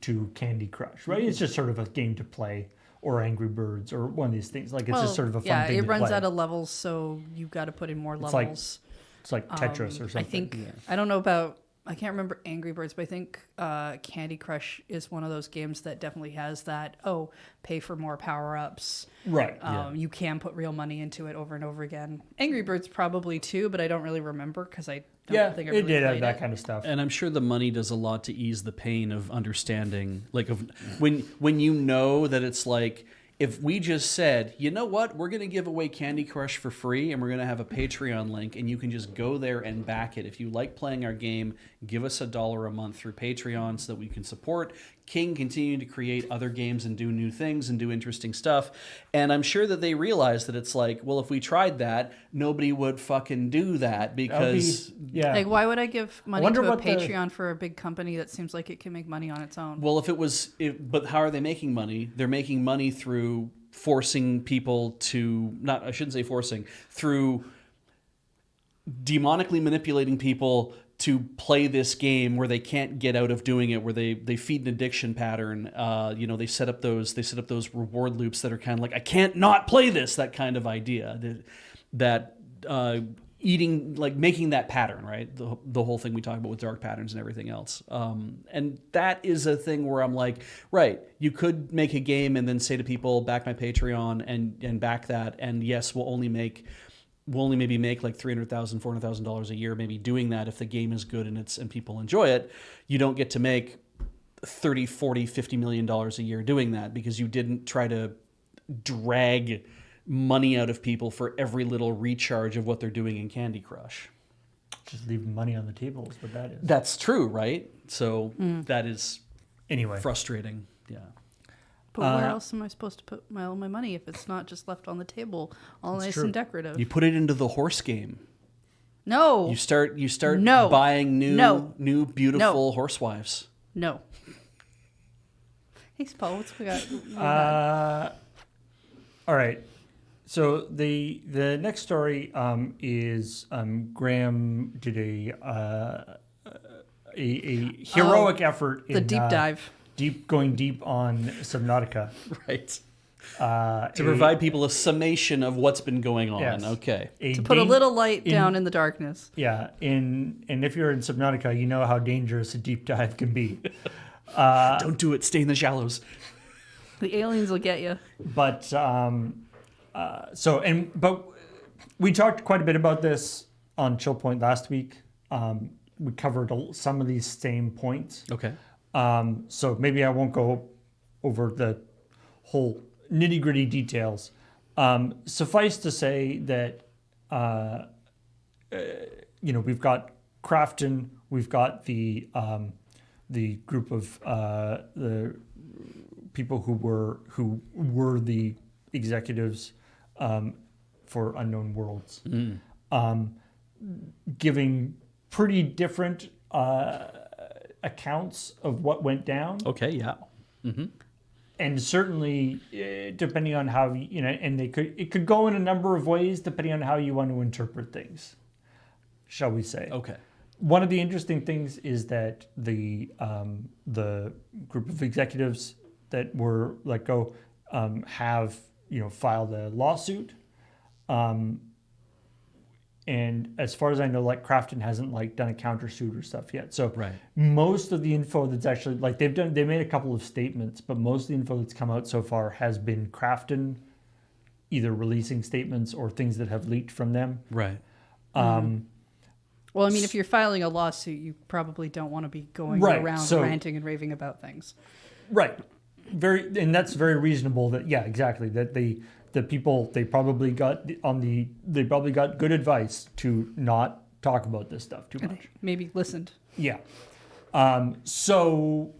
to Candy Crush, right? It's just sort of a game to play, or Angry Birds, or one of these things. Like, it's just sort of a fun thing to play. Yeah, it runs out of levels, so you've got to put in more levels. It's like Tetris or something. I think, I don't know about, I can't remember Angry Birds, but I think Candy Crush is one of those games that definitely has that, pay for more power-ups. Right. You can put real money into it over and over again. Angry Birds probably too, but I don't really remember because I don't think I really did have played that kind of stuff. And I'm sure the money does a lot to ease the pain of understanding, like of when you know that it's like, if we just said, you know what, we're going to give away Candy Crush for free and we're going to have a Patreon link and you can just go there and back it. If you like playing our game, give us $1 a month through Patreon so that we can support King continue to create other games and do new things and do interesting stuff. And I'm sure that they realize that it's like, well, if we tried that, nobody would fucking do that because... Like, why would I give money to a Patreon for a big company that seems like it can make money on its own? Well, but how are they making money? They're making money through forcing people to, I shouldn't say forcing, through demonically manipulating people to play this game where they can't get out of doing it, where they feed an addiction pattern. They set up those reward loops that are kind of like, I can't not play this, that kind of idea. Eating, like making that pattern, right? The whole thing we talk about with dark patterns and everything else. And that is a thing where I'm like, right, you could make a game and then say to people, back my Patreon and back that. And yes, we'll only maybe make like $300,000, $400,000 a year, maybe doing that if the game is good and people enjoy it. You don't get to make $30, $40, $50 million a year doing that because you didn't try to drag money out of people for every little recharge of what they're doing in Candy Crush. Just leaving money on the table is what that is. That's true, right? So that is frustrating. Yeah. But where else am I supposed to put all my money if it's not just left on the table, all nice and decorative? You put it into the horse game. No. You start buying new beautiful horsewives. No. Hey, Paul, what's we got? All right. So the next story is Graham did a heroic effort in the deep dive. Going deep on Subnautica. Right. To provide people a summation of what's been going on. Yes. Okay. To put a little light down in the darkness. Yeah. And if you're in Subnautica, you know how dangerous a deep dive can be. Don't do it. Stay in the shallows. The aliens will get you. But but we talked quite a bit about this on ChillPoint last week. We covered some of these same points. Okay. So maybe I won't go over the whole nitty-gritty details. Suffice to say that we've got Crafton, we've got the group of the people who were the executives for Unknown Worlds, giving pretty different accounts of what went down. Okay, yeah. And certainly, depending on how and it could go in a number of ways depending on how you want to interpret things, shall we say? Okay. One of the interesting things is that the group of executives that were let go have filed a lawsuit, and as far as I know, like Krafton hasn't done a countersuit or stuff yet. So Right. most of the info that's actually they made a couple of statements, but most of the info that's come out so far has been Krafton either releasing statements or things that have leaked from them. Right. Well, I mean, if you're filing a lawsuit, you probably don't want to be going Right, around so- ranting and raving about things. Right. And that's very reasonable that, yeah, exactly. That the people, they probably got good advice to not talk about this stuff too much. Maybe listened. Yeah. So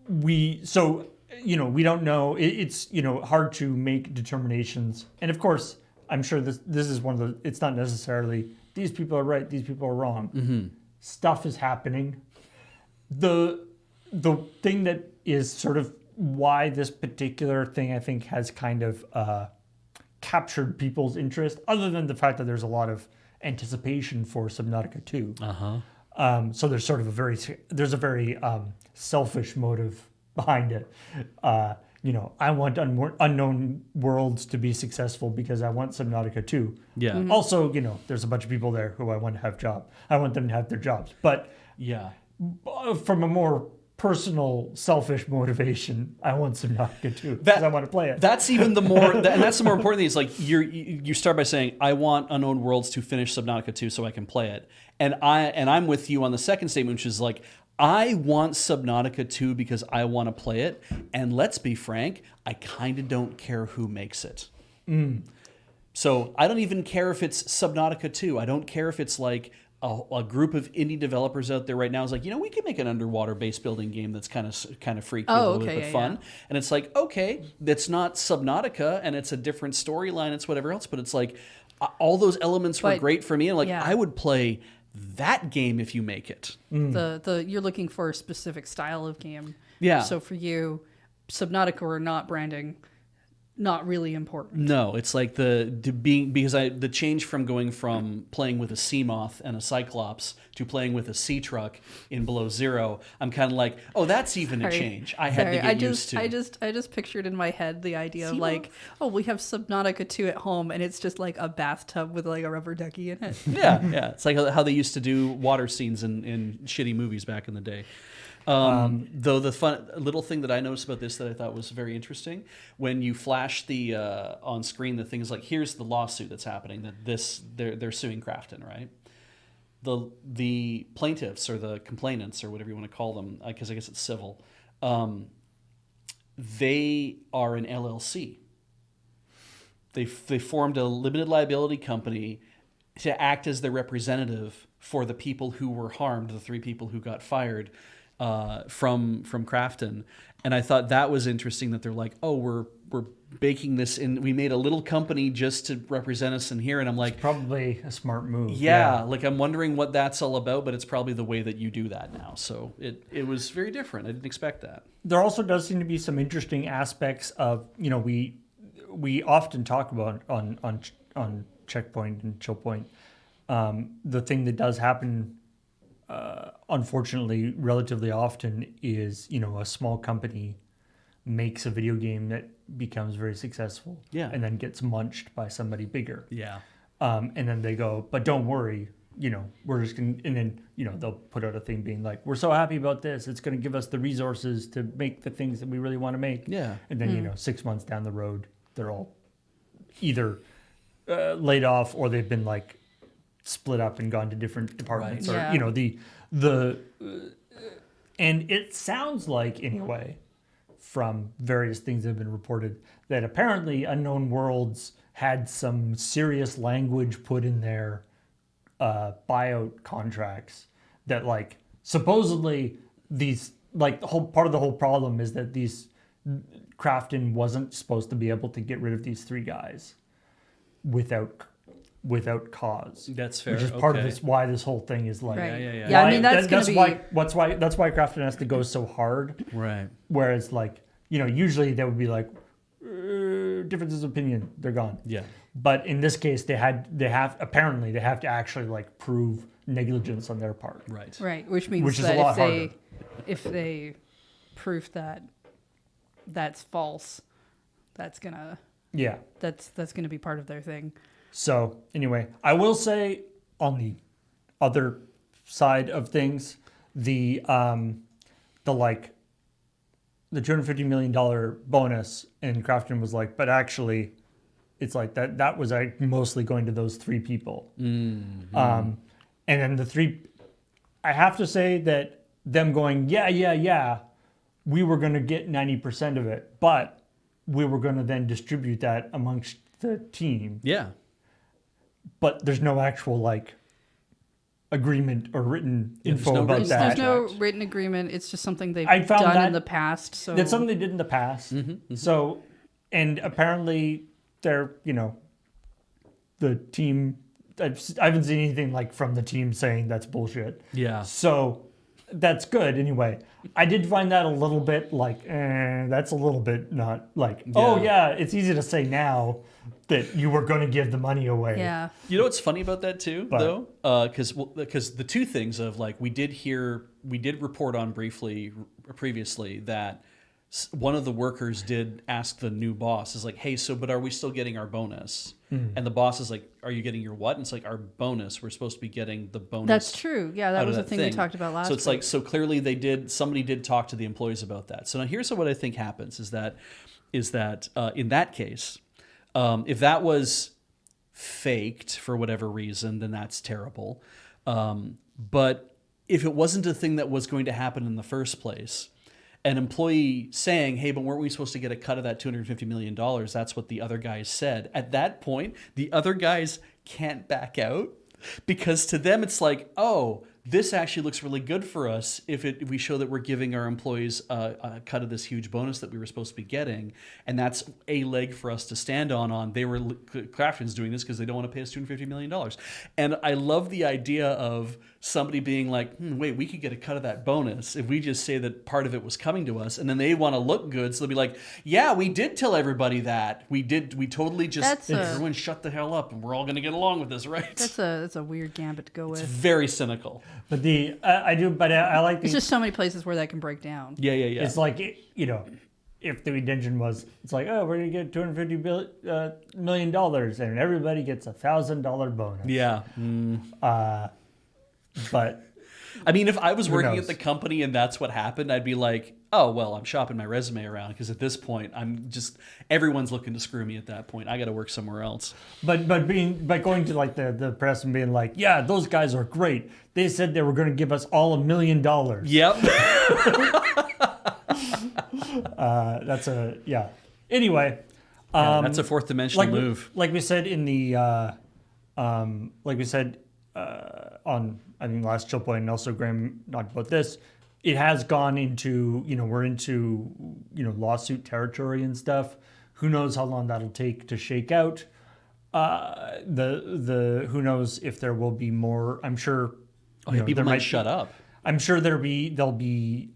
we don't know. It's, hard to make determinations. And of course, I'm sure this is one of the, it's not necessarily these people are right, these people are wrong. Stuff is happening. The thing that is sort of why this particular thing, I think, has kind of captured people's interest, other than the fact that there's a lot of anticipation for Subnautica 2. So there's sort of a very selfish motive behind it. I want Unknown Worlds to be successful because I want Subnautica 2. Yeah. Also, there's a bunch of people there who I want to have jobs. I want them to have their jobs. But Yeah. from a more personal, selfish motivation, I want Subnautica 2 because I want to play it. That's even the more, and that's the more important thing. Is like you start by saying, I want Unknown Worlds to finish Subnautica 2 so I can play it, and I'm with you on the second statement, which is like, I want Subnautica 2 because I want to play it, and let's be frank, I kind of don't care who makes it. So I don't even care if it's Subnautica 2. I don't care if it's like a group of indie developers out there right now is like, we could make an underwater base building game that's kind of freaky, a little bit fun. And it's like, okay, that's not Subnautica and it's a different storyline, it's whatever else, but it's like all those elements were great for me. And like, I would play that game if you make it. You're looking for a specific style of game. Yeah. So for you, Subnautica or not branding, not really important. No, it's like the change from going from playing with a sea moth and a cyclops to playing with a sea truck in Below Zero. I'm kind of like, oh, that's even a change. I had to get used to. I just pictured in my head the idea of like, oh, we have Subnautica 2 at home, and it's just like a bathtub with like a rubber ducky in it. Yeah. It's like how they used to do water scenes in shitty movies back in the day. Though the fun little thing that I noticed about this that I thought was very interesting, when you flash the on screen the things like, here's the lawsuit that's happening, that they're suing Krafton, right? The plaintiffs or the complainants or whatever you want to call them, because I guess it's civil, they are an LLC. They formed a limited liability company to act as their representative for the people who were harmed, the 3 people who got fired from Krafton. And I thought that was interesting that they're like, oh, we're baking this in. We made a little company just to represent us in here. And I'm like, Probably a smart move. yeah, like I'm wondering what that's all about, but it's probably the way that you do that now. So it was very different. I didn't expect that. There also does seem to be some interesting aspects of, we often talk about on Checkpoint and ChillPoint, the thing that does happen, unfortunately, relatively often is, a small company makes a video game that becomes very successful, and then gets munched by somebody bigger. Yeah. And then they go, but don't worry, we're just going to, and then, they'll put out a thing being like, we're so happy about this. It's going to give us the resources to make the things that we really want to make. Yeah. And then, 6 months down the road, they're all either laid off or they've been like split up and gone to different departments, Right. or, the and it sounds like, anyway, from various things that have been reported, that apparently Unknown Worlds had some serious language put in their buyout contracts that, like, supposedly these, like, the whole part of the whole problem is that these Crafton wasn't supposed to be able to get rid of these 3 guys without cause. That's fair. Which is part of Okay. this why this whole thing is like Right. Yeah. Yeah, I mean, that's gonna be- why Crafton has to go so hard. Right. Whereas like, usually they would be like differences of opinion, they're gone. Yeah. But in this case they have to actually like prove negligence on their part. Right. Right, which means Which is a that lot if they prove that that's false, that's gonna Yeah. that's gonna be part of their thing. So anyway, I will say on the other side of things, the $250 million bonus, and Crafton was like, but actually, it's like that was like mostly going to those 3 people. Mm-hmm. And then the 3, I have to say that them going, yeah, we were going to get 90% of it, but we were going to then distribute that amongst the team. Yeah. But there's no actual like agreement or written Yeah, there's info no about written that. There's no contract. written agreement. It's just something they've I found done that- in the past. So That's something they did in the past. So, and apparently they're, the team, I haven't seen anything like from the team saying that's bullshit. Yeah. So that's good anyway. I did find that a little bit like, that's a little bit not like, oh yeah, it's easy to say now that you were going to give the money away. yeah, You know what's funny about that too, But- though, because the two things of like we did report on briefly previously that one of the workers did ask the new boss is like, hey, but are we still getting our bonus? And the boss is like, are you getting your what? And it's like our bonus. We're supposed to be getting the bonus. that's true. Yeah, out that of was the that thing we talked about last So it's week. like, so clearly somebody did talk to the employees about that. So now here's what I think happens is that in that case, if that was faked for whatever reason, then that's terrible. But if it wasn't a thing that was going to happen in the first place, an employee saying, hey, but weren't we supposed to get a cut of that $250 million? That's what the other guys said. At that point, the other guys can't back out because to them it's like, oh, this actually looks really good for us if we show that we're giving our employees a cut of this huge bonus that we were supposed to be getting. And that's a leg for us to stand on. Crafton's doing this because they don't want to pay us $250 million. And I love the idea of somebody being like, wait, we could get a cut of that bonus if we just say that part of it was coming to us. And then they want to look good. So they'll be like, yeah, we did tell everybody that. We totally just, everyone shut the hell up and we're all going to get along with this, right? That's a weird gambit to go It's with. very cynical. But I like It's just so many places where that can break down. Yeah. It's like, if the intention was, it's like, oh, we're going to get $250 million and everybody gets $1,000 bonus. Yeah. But I mean, if I was working knows? at the company and that's what happened, I'd be like, oh, well, I'm shopping my resume around because at this point, everyone's looking to screw me at that point. I got to work somewhere else. But going to like the press and being like, yeah, those guys are great. They said they were going to give us all $1 million. Yep. Anyway, that's a fourth dimensional move. Like we said in the on I think last Chill Point, and also Graham talked about this. It has gone into we're into lawsuit territory and stuff. Who knows how long that'll take to shake out? Who knows if there will be more? I'm sure. People might shut up. I'm sure there'll be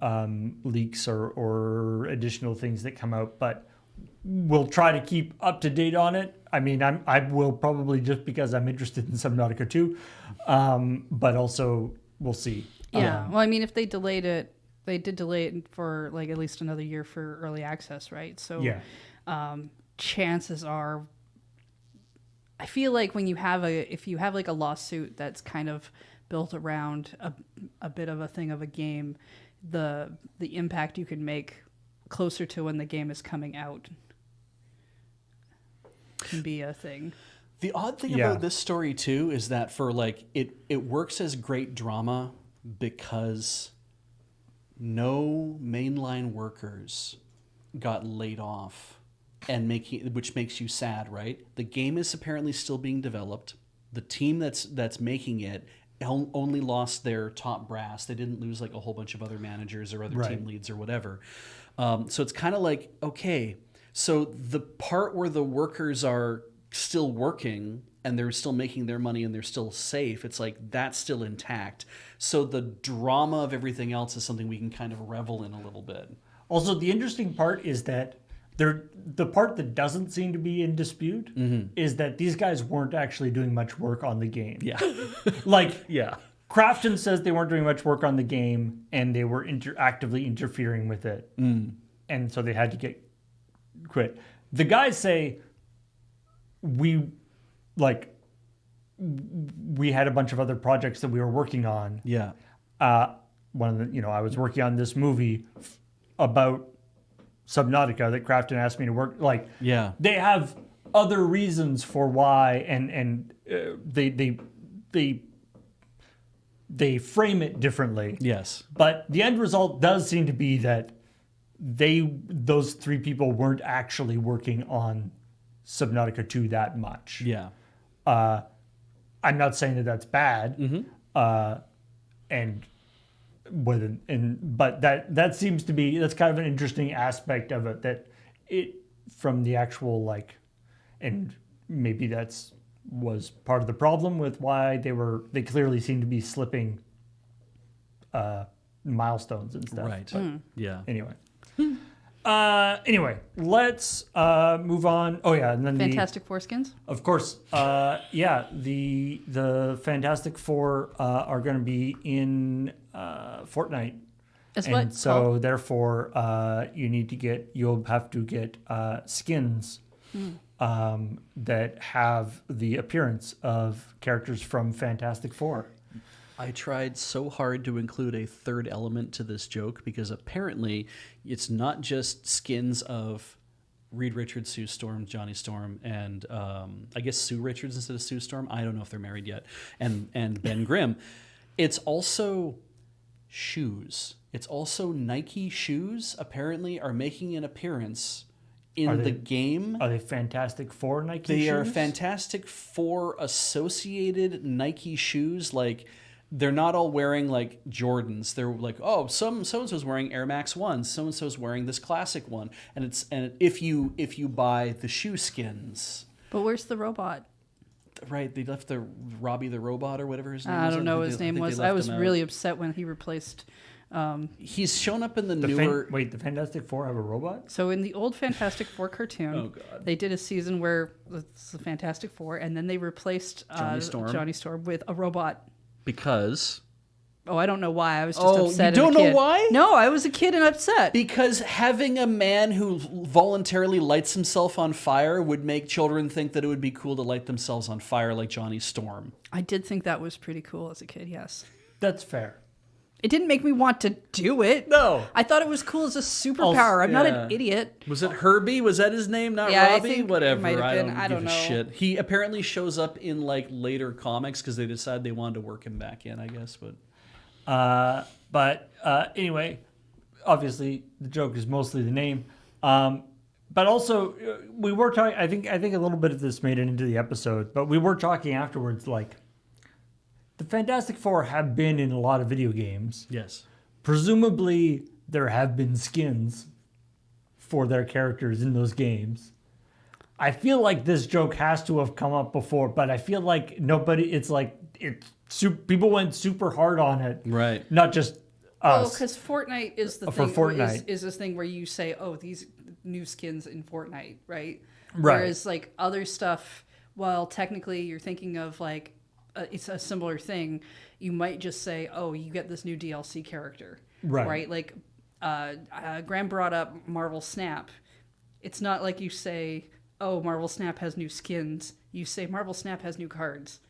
leaks or additional things that come out, but we'll try to keep up to date on it. I mean, I will probably just because I'm interested in Subnautica 2, but also we'll see. Yeah. Well, I mean, if they delayed it, they did delay it for like at least another year for early access, right? So yeah. Chances are, I feel like if you have like a lawsuit that's kind of built around a bit of a thing of a game, the impact you can make closer to when the game is coming out can be a thing. The odd thing about this story too is that for like it works as great drama because no mainline workers got laid off which makes you sad, right? The game is apparently still being developed. The team that's making it only lost their top brass. They didn't lose like a whole bunch of other managers or other Right. team leads or whatever. So it's kind of like, okay, so the part where the workers are still working and they're still making their money and they're still safe, it's like that's still intact. So the drama of everything else is something we can kind of revel in a little bit. Also, the interesting part is that the part that doesn't seem to be in dispute is that these guys weren't actually doing much work on the game. Yeah. Like, Yeah. Crafton says they weren't doing much work on the game and they were actively interfering with it. And so they had to get quit. The guys say, we had a bunch of other projects that we were working on. Yeah. One of the, I was working on this movie about Subnautica that Crafton asked me to work. Like, Yeah. they have other reasons for why, and they frame it differently. Yes. But the end result does seem to be that those three people weren't actually working on Subnautica 2 that much. Yeah. I'm not saying that that's bad. But that seems to be, that's kind of an interesting aspect of it, that it from the actual and maybe was part of the problem with why they clearly seem to be slipping milestones and stuff. Right. But Yeah. anyway, let's move on. Oh yeah, and then Fantastic Four skins. of course, the Fantastic Four are going to be in Fortnite, As and what? so therefore you'll have to get skins that have the appearance of characters from Fantastic Four. I tried so hard to include a third element to this joke because apparently it's not just skins of Reed Richards, Sue Storm, Johnny Storm, and I guess Sue Richards instead of Sue Storm. I don't know if they're married yet. And Ben Grimm. It's also shoes. It's also Nike shoes apparently are making an appearance in the game. Are they Fantastic Four Nike shoes? They are Fantastic Four associated Nike shoes. Like, they're not all wearing like Jordans. They're like, oh, so-and-so's wearing Air Max 1s. So-and-so's wearing this classic one. And if you buy the shoe skins. But where's the robot? Right, they left the Robbie the Robot or whatever his name I was. don't know what think his they- name think they was. left I was him out. really upset when he replaced. He's shown up in the the newer. the Fantastic Four have a robot? So in the old Fantastic Four cartoon, Oh, God. they did a season where it's the Fantastic Four, and then they replaced Johnny Storm with a robot. Because Oh, I don't know why. I was just Oh, upset. you as a don't know kid. why? No, I was a kid and upset. having a man who voluntarily lights himself on fire would make children think that it would be cool to light themselves on fire like Johnny Storm. I did think that was pretty cool as a kid, yes. That's fair. It didn't make me want to do it. No. I thought it was cool as a superpower. I'm not an yeah. idiot. Was it Herbie? Was that his name? Not Yeah, I Robbie? think it Whatever. might have I been. don't I give don't a know. shit. He apparently shows up in like later comics because they decided they wanted to work him back in, I guess. But Anyway, obviously the joke is mostly the name. But also we were talking, I think a little bit of this made it into the episode, but we were talking afterwards, like, the Fantastic Four have been in a lot of video games. yes. Presumably there have been skins for their characters in those games. I feel like this joke has to have come up before, but I feel like people went super hard on it. Right. Not just Oh, us. because Fortnite is the For thing. Fortnite. Is this thing where you say, "Oh, these new skins in Fortnite," right? Right. Whereas like other stuff, while technically you're thinking of like it's a similar thing, you might just say, "Oh, you get this new DLC character," Right. Like Graham brought up Marvel Snap. It's not like you say, "Oh, Marvel Snap has new skins." You say Marvel Snap has new cards.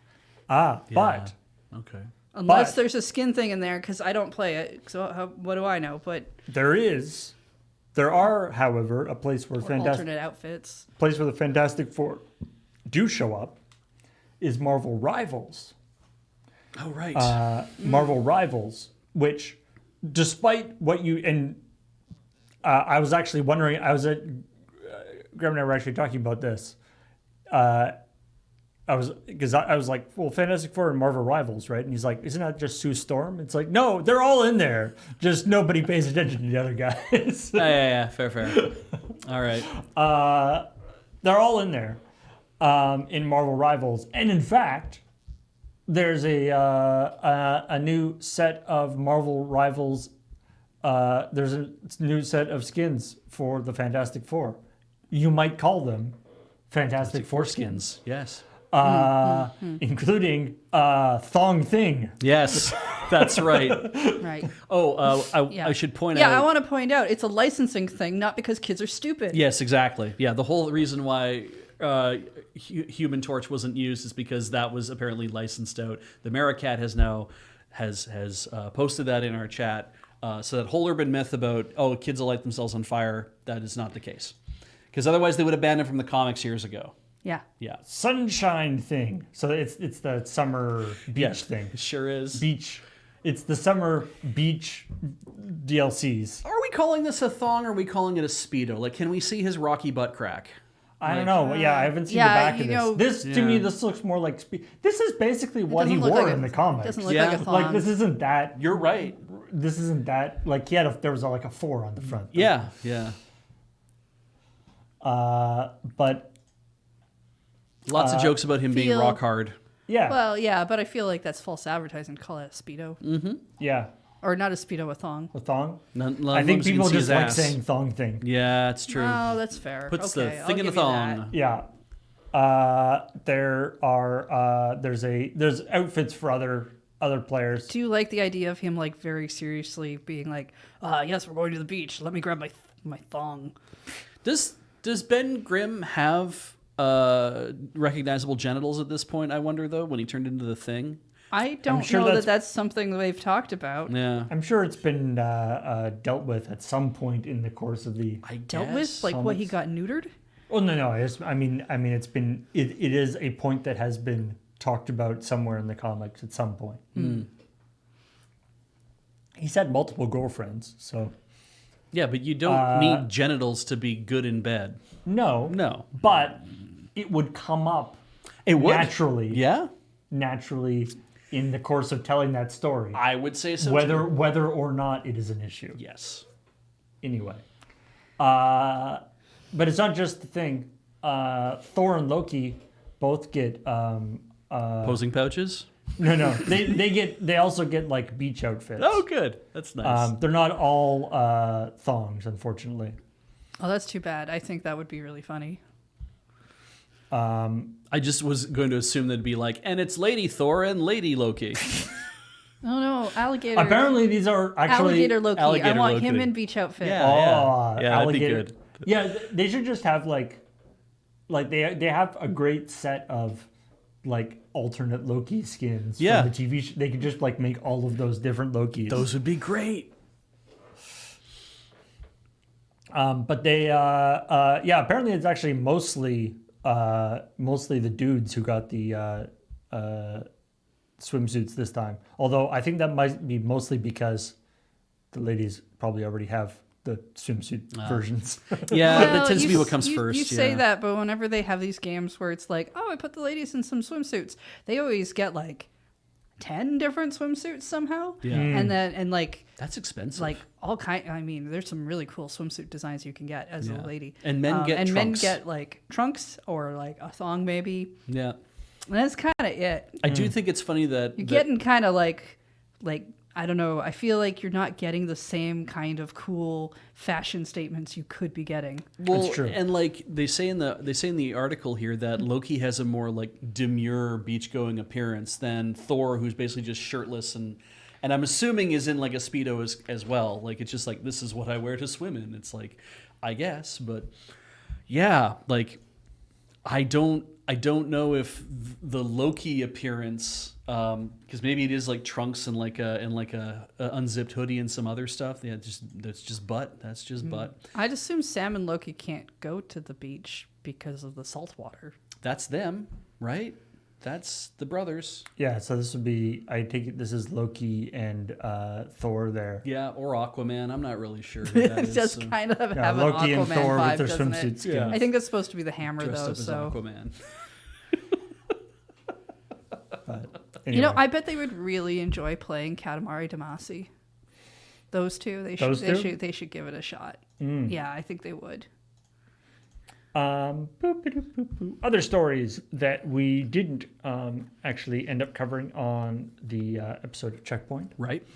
But Okay. Unless But- there's a skin thing in there, because I don't play it. So what do I know? But there are, however, a place where alternate outfits. the Fantastic Four do show up is Marvel Rivals. Oh, right. Marvel Rivals, which, despite what I was actually wondering, Graham and I were actually talking about this. I was like, well, Fantastic Four and Marvel Rivals, right? And he's like, isn't that just Sue Storm? It's like, no, they're all in there. Just nobody pays attention to the other guys. Yeah. Fair. All right. They're all in there in Marvel Rivals, and in fact, there's a new set of Marvel Rivals. There's a new set of skins for the Fantastic Four. You might call them Fantastic Four skins. Yes. Including Thong Thing. Yes, that's right. Right. I should point Yeah, out. I want to point out it's a licensing thing, not because kids are stupid. Yes, exactly. Yeah, the whole reason why Human Torch wasn't used is because that was apparently licensed out. The Maricat has now has posted that in our chat. So that whole urban myth about kids will light themselves on fire, that is not the case. Because otherwise they would have banned it from the comics years ago. Yeah. Yeah. Sunshine Thing. So it's the summer beach thing. It sure is. Beach. It's the summer beach DLCs. Are we calling this a thong or are we calling it a Speedo? Like, can we see his rocky butt crack? I don't know. Yeah, I haven't seen the yeah, back of you know- this. This to me, this looks more like this is basically what he doesn't look wore like in a- the comics. Doesn't look Yeah. like a thong. Like this isn't that. You're right. This isn't that. Like there was like a 4 on the front. Yeah. But Lots of jokes about him being feel- rock hard. yeah, Well, yeah, but I feel like that's false advertising to call it a Speedo. yeah, Or not a Speedo, a thong. a thong. None I think of us can people see just his like ass. saying thong thing. Yeah, it's true. Oh, that's fair. Puts okay, the I'll thing in a give you that. thong. Yeah. There's outfits for other players. Do you like the idea of him like very seriously being like, yes, we're going to the beach. Let me grab my thong. Does Ben Grimm have recognizable genitals at this point? I wonder though, when he turned into the Thing. I don't sure know that's something that they've talked about. Yeah, I'm sure it's been dealt with at some point in the course of the. I Dealt guess. with like what he got neutered. Oh no! I mean, it's been. It is a point that has been talked about somewhere in the comics at some point. He's had multiple girlfriends, so Yeah, but you don't need genitals to be good in bed. no, but it would come up. It would naturally. Yeah, Naturally, in the course of telling that story, I would say so. whether too. or not it is an issue. Yes. Anyway, but it's not just the Thing. Thor and Loki both get Posing pouches. no. They also get like beach outfits. Oh, good. That's nice. They're not all thongs, unfortunately. Oh, that's too bad. I think that would be really funny. I just was going to assume that'd be like, and it's Lady Thor and Lady Loki. Oh no, alligator. Apparently, these are actually alligator Loki. I Alligator want Loki. him in beach outfit. Yeah. Oh, Yeah, that'd be good. Yeah, they should just have like they have a great set of like alternate Loki skins. Yeah. From the TV. They could just like make all of those different Lokis. Those would be great. But they apparently it's actually mostly the dudes who got the swimsuits this time. Although I think that might be mostly because the ladies probably already have the swimsuit versions. Yeah, Well, that tends to be what comes you, first. You say yeah. that, but whenever they have these games where it's like, oh, I put the ladies in some swimsuits, they always get like 10 different swimsuits somehow. Yeah. And like That's expensive. like all kind. I mean, there's some really cool swimsuit designs you can get as a Yeah. lady. And men get and trunks. men get like trunks or like a thong maybe. yeah. And that's kind of it. I do think it's funny that You're getting kind of like I don't know. I feel like you're not getting the same kind of cool fashion statements you could be getting. well, That's true. and like they say in the article here that Loki has a more like demure beach going appearance than Thor, who's basically just shirtless and I'm assuming is in like a Speedo as well. Like it's just like, this is what I wear to swim in. It's like, I guess, but yeah, like I don't know if the Loki appearance, because maybe it is like trunks and like a unzipped hoodie and some other stuff. Yeah, that's just butt. That's just butt. I'd assume Sam and Loki can't go to the beach because of the salt water. That's them, right? That's the brothers. Yeah, so this would be. I take it this is Loki and Thor there. Yeah, or Aquaman. I'm not really sure. Who that It is, does so. kind of Yeah, have Loki an and Aquaman Thor vibe, with their doesn't swimsuit it? skins. Yeah. I think that's supposed to be the hammer Dressed though. up as So Aquaman. Anyway, You know, I bet they would really enjoy playing Katamari Damacy. Those two, they should give it a shot. Yeah, I think they would. Other stories that we didn't actually end up covering on the episode of Checkpoint. Right.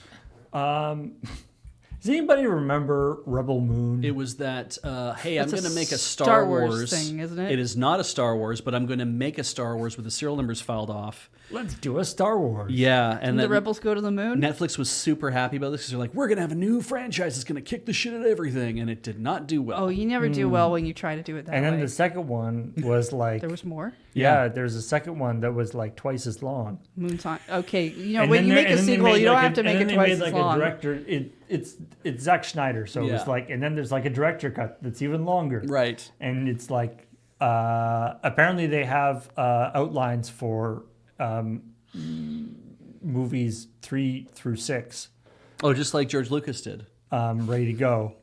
Does anybody remember Rebel Moon? It was that, hey, I'm That's a going to make a Star Star Wars Wars thing, isn't it? It is not a Star Wars, but I'm going to make a Star Wars with the serial numbers filed off. Let's do a Star Wars. Yeah. Didn't And the then Rebels go to the moon? Netflix was super happy about this because they're like, we're going to have a new franchise that's going to kick the shit at everything. And it did not do well. Oh, you never do well when you try to do it that And way. then the second one was like, There was more? yeah, there's a second one that was like twice as long. Moon Song. Okay, you know, And when then you they- make a and then they sequel, made you don't like have to and make then it they twice made as like long. a director. It's Zack Schneider, so it was Yeah. like, and then there's like a director cut that's even longer. Right. And it's like, apparently they have outlines for movies 3 through 6 Oh, just like George Lucas did. ready to go.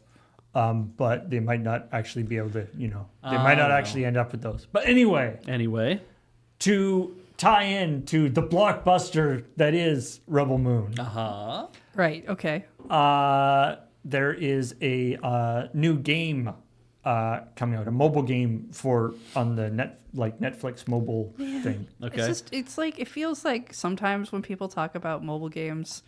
But they might not actually be able to, they might not actually end up with those. But anyway, Anyway. to tie in to the blockbuster that is Rebel Moon, Uh-huh. Right, okay. there is a new game coming out, a mobile game on the Netflix mobile thing. Okay. It's like, it feels like sometimes when people talk about mobile games,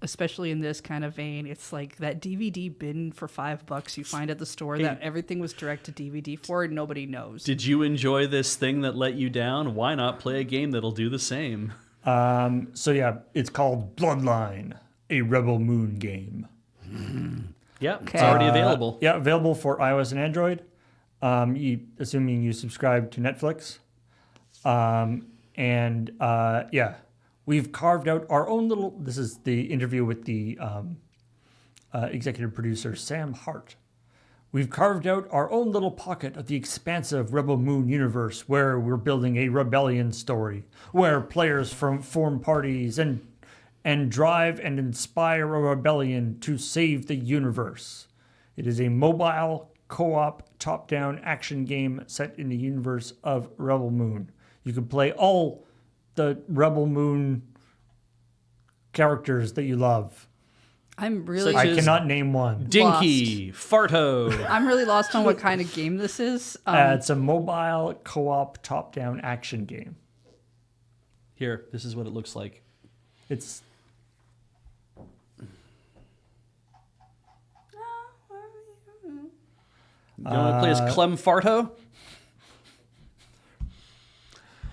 especially in this kind of vein, it's like that DVD bin for $5 you find at the store that everything was direct to DVD for and nobody knows. Did you enjoy this thing that let you down? Why not play a game that'll do the same? So yeah, it's called Bloodline, a Rebel Moon game. Yeah, Okay. it's already available. Yeah, available for iOS and Android. Assuming you subscribe to Netflix. Yeah, we've carved out our own little. This is the interview with the executive producer Sam Hart. We've carved out our own little pocket of the expansive Rebel Moon universe, where we're building a rebellion story, where players form parties and drive and inspire a rebellion to save the universe. It is a mobile, co-op, top-down action game set in the universe of Rebel Moon. You can play all the Rebel Moon characters that you love. I'm really, Such I as- cannot name one. Dinky, Farto. I'm really lost on what kind of game this is. It's a mobile, co-op, top-down action game. Here, this is what it looks like. It's You want to play as Clem Farto?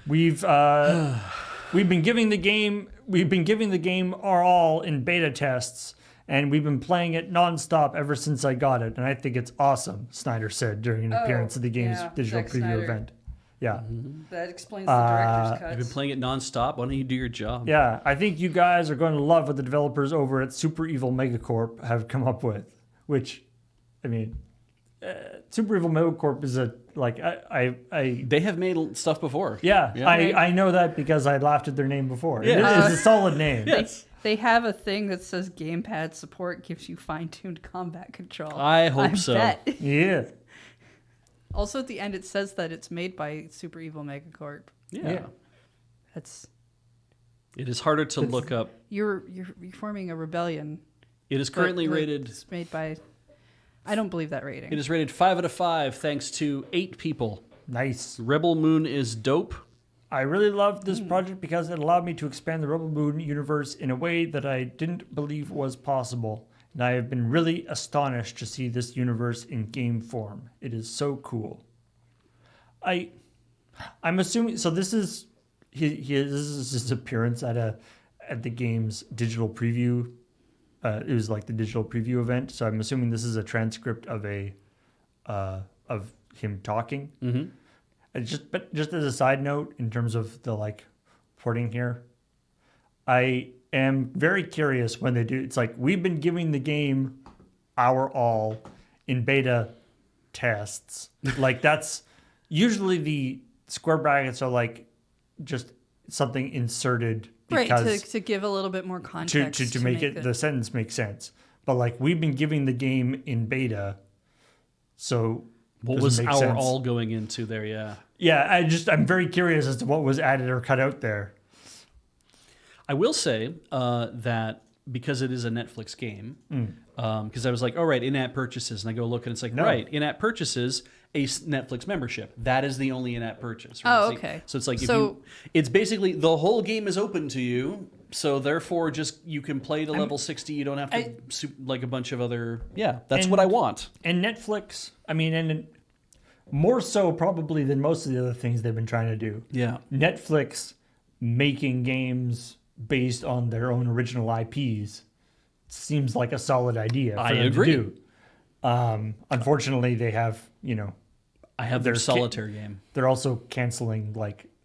we've been giving the game our all in beta tests, and we've been playing it nonstop ever since I got it, and I think it's awesome. Snyder said during an appearance at the game's yeah, digital Zack preview Snyder. event. Yeah. That explains the director's You've been cuts. playing it nonstop. Why don't you do your job? Yeah, I think you guys are going to love what the developers over at Super Evil Megacorp have come up with. Which, I mean, Super Evil Megacorp is They have made stuff before. yeah. Yeah. I know that because I laughed at their name before. Yeah. It's a solid name. Yes. They have a thing that says gamepad support gives you fine-tuned combat control. I hope so. Bet. Yeah. Also, at the end, it says that it's made by Super Evil Megacorp. Yeah. That's It is harder to look up. you're forming a rebellion. It is currently but, like, rated. It's made by. I don't believe that rating. It is rated 5 out of 5 thanks to 8 people. Nice. Rebel Moon is dope. I really loved this project because it allowed me to expand the Rebel Moon universe in a way that I didn't believe was possible. And I have been really astonished to see this universe in game form. It is so cool. I'm assuming so. This is this is his appearance at the game's digital preview. It was like the digital preview event. So I'm assuming this is a transcript of of him talking. Mm-hmm. Just as a side note, in terms of the porting here, I am very curious when they do. It's like we've been giving the game our all in beta tests. Like that's usually the square brackets are just something inserted because right, to give a little bit more context. to make it the sentence make sense. But we've been giving the game in beta, so What does was it our make sense? all going into there? Yeah. Yeah, I'm very curious as to what was added or cut out there. I will say that because it is a Netflix game, because I was like, all right, in-app purchases, and I go look and it's like, right, in-app purchases, Netflix membership. That is the only in-app purchase. Right? Oh, okay. So it's like, So- it's basically the whole game is open to you. So therefore, just you can play to level 60. You don't have to like a bunch of other. Yeah, that's what I want. And Netflix, I mean, and more so probably than most of the other things they've been trying to do. Yeah. Netflix making games based on their own original IPs seems like a solid idea for I them agree. to do. Unfortunately, they have, I have their solitaire game. they're also canceling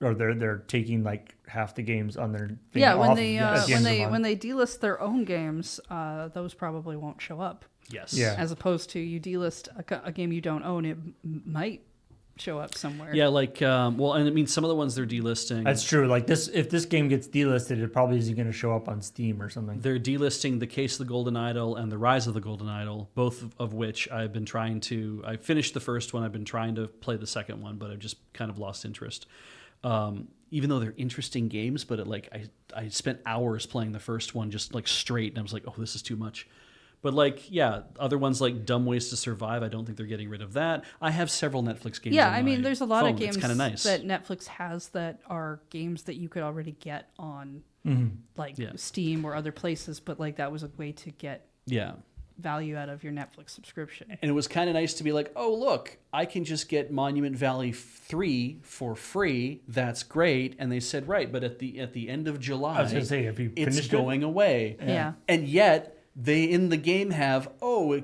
or they're taking like half the games on their thing Yeah, when off they at the end of the month. when they delist their own games, those probably won't show up. Yes. Yeah. As opposed to you delist a game you don't own, it might show up somewhere. Yeah, like well, and I mean some of the ones they're delisting. That's true. Like if this game gets delisted, it probably isn't going to show up on Steam or something. They're delisting The Case of the Golden Idol and The Rise of the Golden Idol, both of which I've been trying to. I finished the first one. I've been trying to play the second one, but I've just kind of lost interest. Even though they're interesting games, but I spent hours playing the first one just like straight, and I was like, oh, this is too much. But other ones like Dumb Ways to Survive, I don't think they're getting rid of that. I have several Netflix games. Yeah, on I mean, my there's a lot phone. of games It's kind of nice. that Netflix has that are games that you could already get on Steam or other places, but like that was a way to get Yeah. value out of your Netflix subscription. And it was kind of nice to be like, oh, look, I can just get Monument Valley 3 for free. That's great. And they said, right, but at the end of July, I was going to say, have you it's finished going away. Yeah. And yet they in the game have,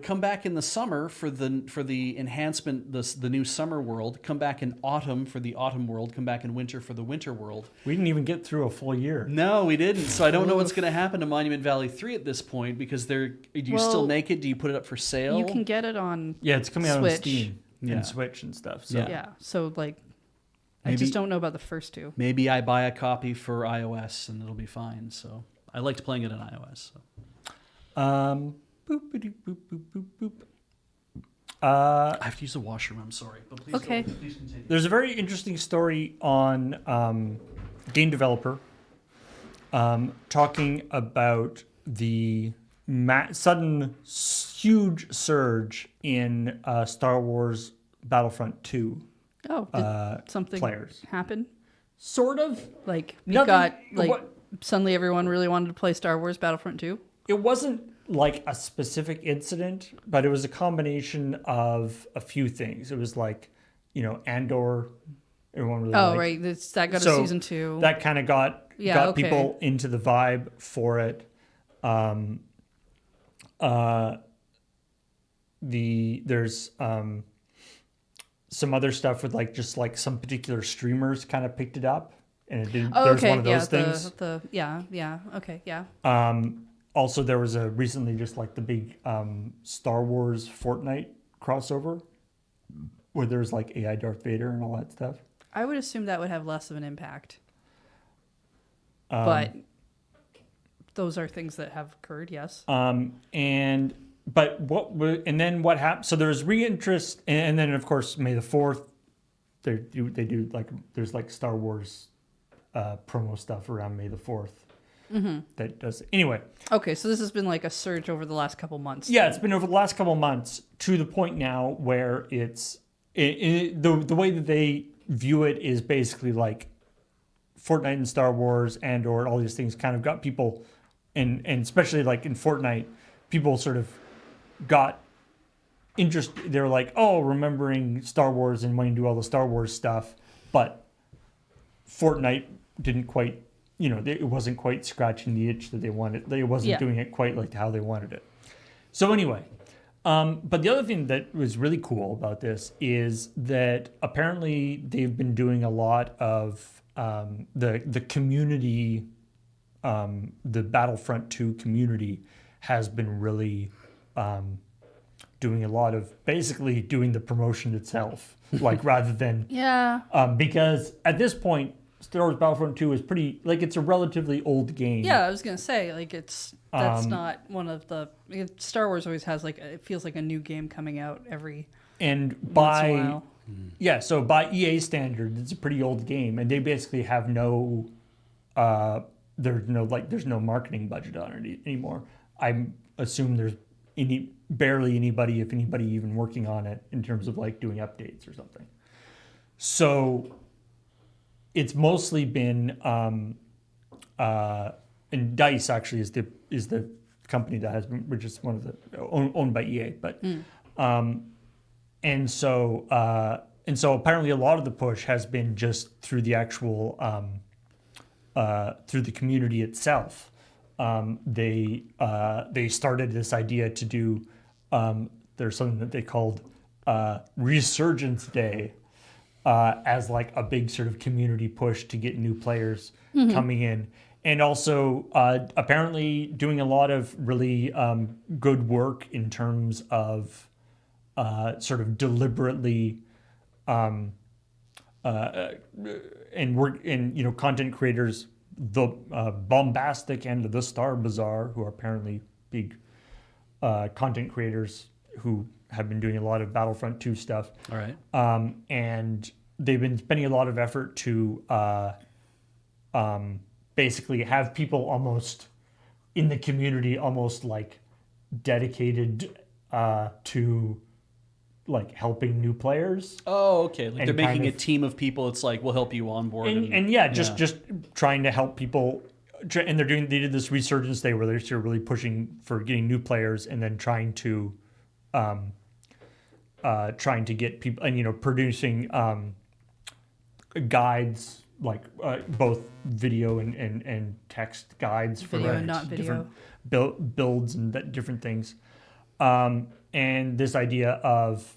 come back in the summer for the enhancement, the new summer world, come back in autumn for the autumn world, come back in winter for the winter world. We didn't even get through a full year. No, we didn't. So I don't know what's going to happen to Monument Valley 3 at this point because do you still make it? Do you put it up for sale? You can get it on Yeah, it's coming out on Switch. Steam Yeah. and Switch and stuff. So. yeah. So like I Maybe- just don't know about the first two. Maybe I buy a copy for iOS and it'll be fine. So I liked playing it on iOS. So. Boop, boop, boop, boop, boop. I have to use the washroom. I'm sorry, but please, Okay. please continue. There's a very interesting story on Game Developer talking about the sudden huge surge in Star Wars Battlefront 2 Oh, did something players. happen? Sort of. Like we Nothing- got like what- suddenly everyone really wanted to play Star Wars Battlefront 2. It wasn't like a specific incident, but it was a combination of a few things. It was like, Andor, everyone really Oh, liked. right. That got So a season 2. That kind of got Yeah, okay. people into the vibe for it. There's some other stuff with just some particular streamers kind of picked it up, and it didn't. Oh, There's okay. one of those yeah, things. Okay, yeah. Also, there was recently just the big Star Wars Fortnite crossover, where there's AI Darth Vader and all that stuff. I would assume that would have less of an impact. But those are things that have occurred, yes. And then what happened? So there's reinterest, and then of course May the 4th, they do there's Star Wars promo stuff around May the 4th. Mm-hmm. That does anyway. Okay, so this has been a surge over the last couple months. Yeah, it's been over the last couple of months to the point now where it's the way that they view it is basically Fortnite and Star Wars and/or all these things kind of got people, and especially in Fortnite, people sort of got interest. They're remembering Star Wars and wanting to do all the Star Wars stuff, but Fortnite didn't quite, it wasn't quite scratching the itch that they wanted. It wasn't doing it quite how they wanted it. So anyway, but the other thing that was really cool about this is that apparently they've been doing a lot of the community, the Battlefront 2 community has been really doing a lot of basically doing the promotion itself, rather than because at this point Star Wars Battlefront 2 is pretty it's a relatively old game. Yeah, I was gonna say that's not one of the Star Wars always has it feels like a new game coming out every and once in a while. so by EA standards, it's a pretty old game, and they basically have no there's no marketing budget on it anymore. I assume there's barely anybody, if anybody, even working on it in terms of like doing updates or something. So it's mostly been and DICE actually is the company that has been, which is one of the owned by EA, but and so apparently a lot of the push has been just through the actual through the community itself. They started this idea to do there's something that they called Resurgence Day as like a big sort of community push to get new players coming in. And also apparently doing a lot of really good work in terms of sort of deliberately and work in content creators, the Bombastic and the Star Bazaar, who are apparently big content creators who have been doing a lot of Battlefront 2 stuff. All right. And they've been spending a lot of effort to basically have people almost in the community, almost like dedicated to like helping new players. Oh, okay. Like And they're making kind a of- team of people. It's like, we'll help you onboard. And just trying to help people. And they did this Resurgence Day where they're still really pushing for getting new players, and then trying to get people, and producing guides, like both video and text guides for Video and not video. different builds and different things. And this idea of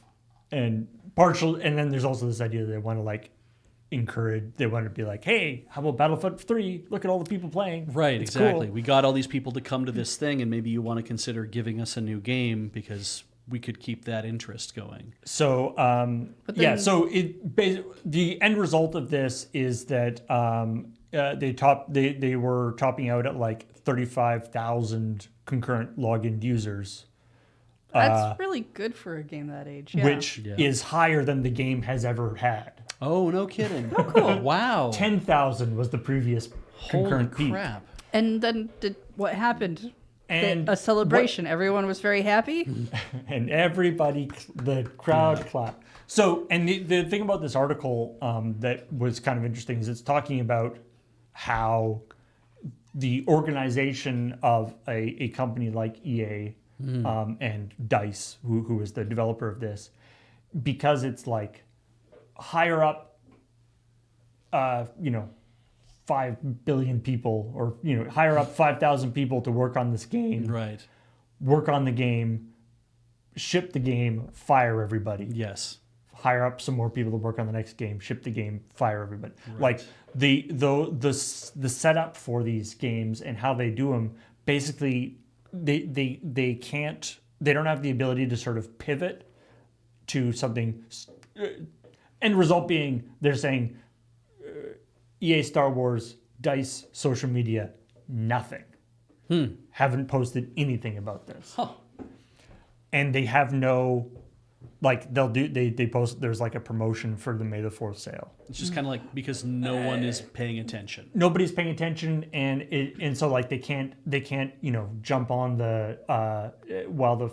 and then there's also this idea that they want to like encourage, they want to be like, hey, how about Battlefront 3? Look at all the people playing. Right, It's exactly. cool. We got all these people to come to this thing, and maybe you want to consider giving us a new game because we could keep that interest going. So so the end result of this is that they were topping out at like 35,000 concurrent logged users. That's really good for a game that age. Yeah. Which Yeah. is higher than the game has ever had. Oh, no kidding. Oh, cool. Wow. 10,000 was the previous concurrent Holy peak. crap. And then what happened? And A celebration. Everyone was very happy. and everybody, the crowd clapped. So, and the thing about this article that was kind of interesting is it's talking about how the organization of a company like EA and DICE, who is the developer of this, because it's like higher up, 5 billion people, or hire up 5,000 people to work on this game, Right. work on the game, ship the game, fire everybody. Yes. Hire up some more people to work on the next game, ship the game, fire everybody. Like the setup for these games and how they do them, basically they don't have the ability to sort of pivot to something. End result being they're saying EA Star Wars, DICE, social media, nothing. Haven't posted anything about this. Huh. And they have no, like they post, there's like a promotion for the May the 4th sale. It's just kind of like because no one is paying attention. Nobody's paying attention, and so like they can't jump on the while the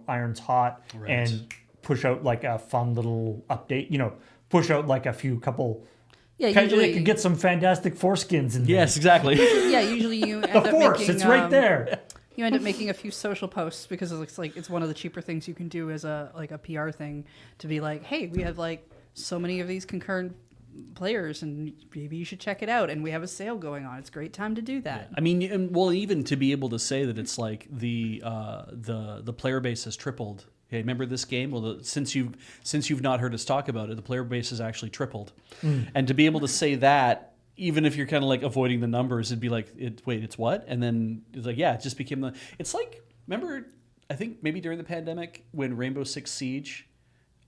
iron's hot. Right. And push out like a fun little update, push out like a few couple. Yeah, They usually. could get some fantastic foreskins in there. Yes, exactly. Yeah, usually you end The up Force, making. it's right there. You end up making a few social posts because it looks like it's one of the cheaper things you can do as a PR thing, to be like, hey, we have like so many of these concurrent players, and maybe you should check it out. And we have a sale going on. It's a great time to do that. I mean, well, even to be able to say that it's like the player base has tripled. Hey, remember this game? Well, since you've not heard us talk about it, the player base has actually tripled. And to be able to say that, even if you're kind of like avoiding the numbers, it'd be like, wait, it's what? And then it's like, yeah, it just became it's like, remember, I think maybe during the pandemic when Rainbow Six Siege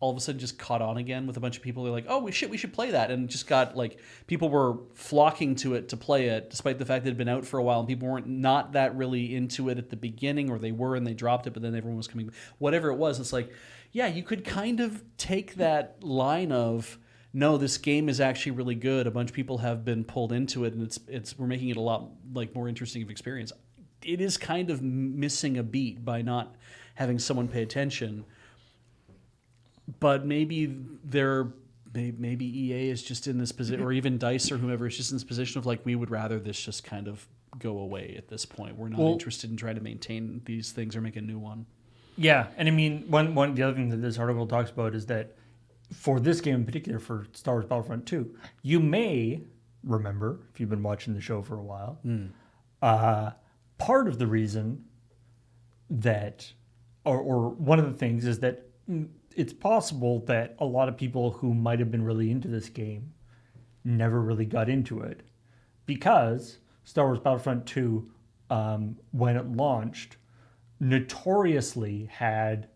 all of a sudden just caught on again with a bunch of people. They're like, oh, we should play that. And just got like, people were flocking to it to play it, despite the fact that it had been out for a while and people weren't not that really into it at the beginning, or they were and they dropped it, but then everyone was coming, whatever it was. It's like, yeah, you could kind of take that line of no, this game is actually really good. A bunch of people have been pulled into it, and we're making it a lot like more interesting of experience. It is kind of missing a beat by not having someone pay attention. But maybe maybe EA is just in this position, or even DICE or whomever is just in this position of like, we would rather this just kind of go away at this point. We're not interested in trying to maintain these things or make a new one. Yeah, and I mean, one the other thing that this article talks about is that for this game in particular, for Star Wars Battlefront 2, you may remember, if you've been watching the show for a while, part of the reason that, or one of the things is that it's possible that a lot of people who might have been really into this game never really got into it because Star Wars Battlefront 2, when it launched, notoriously had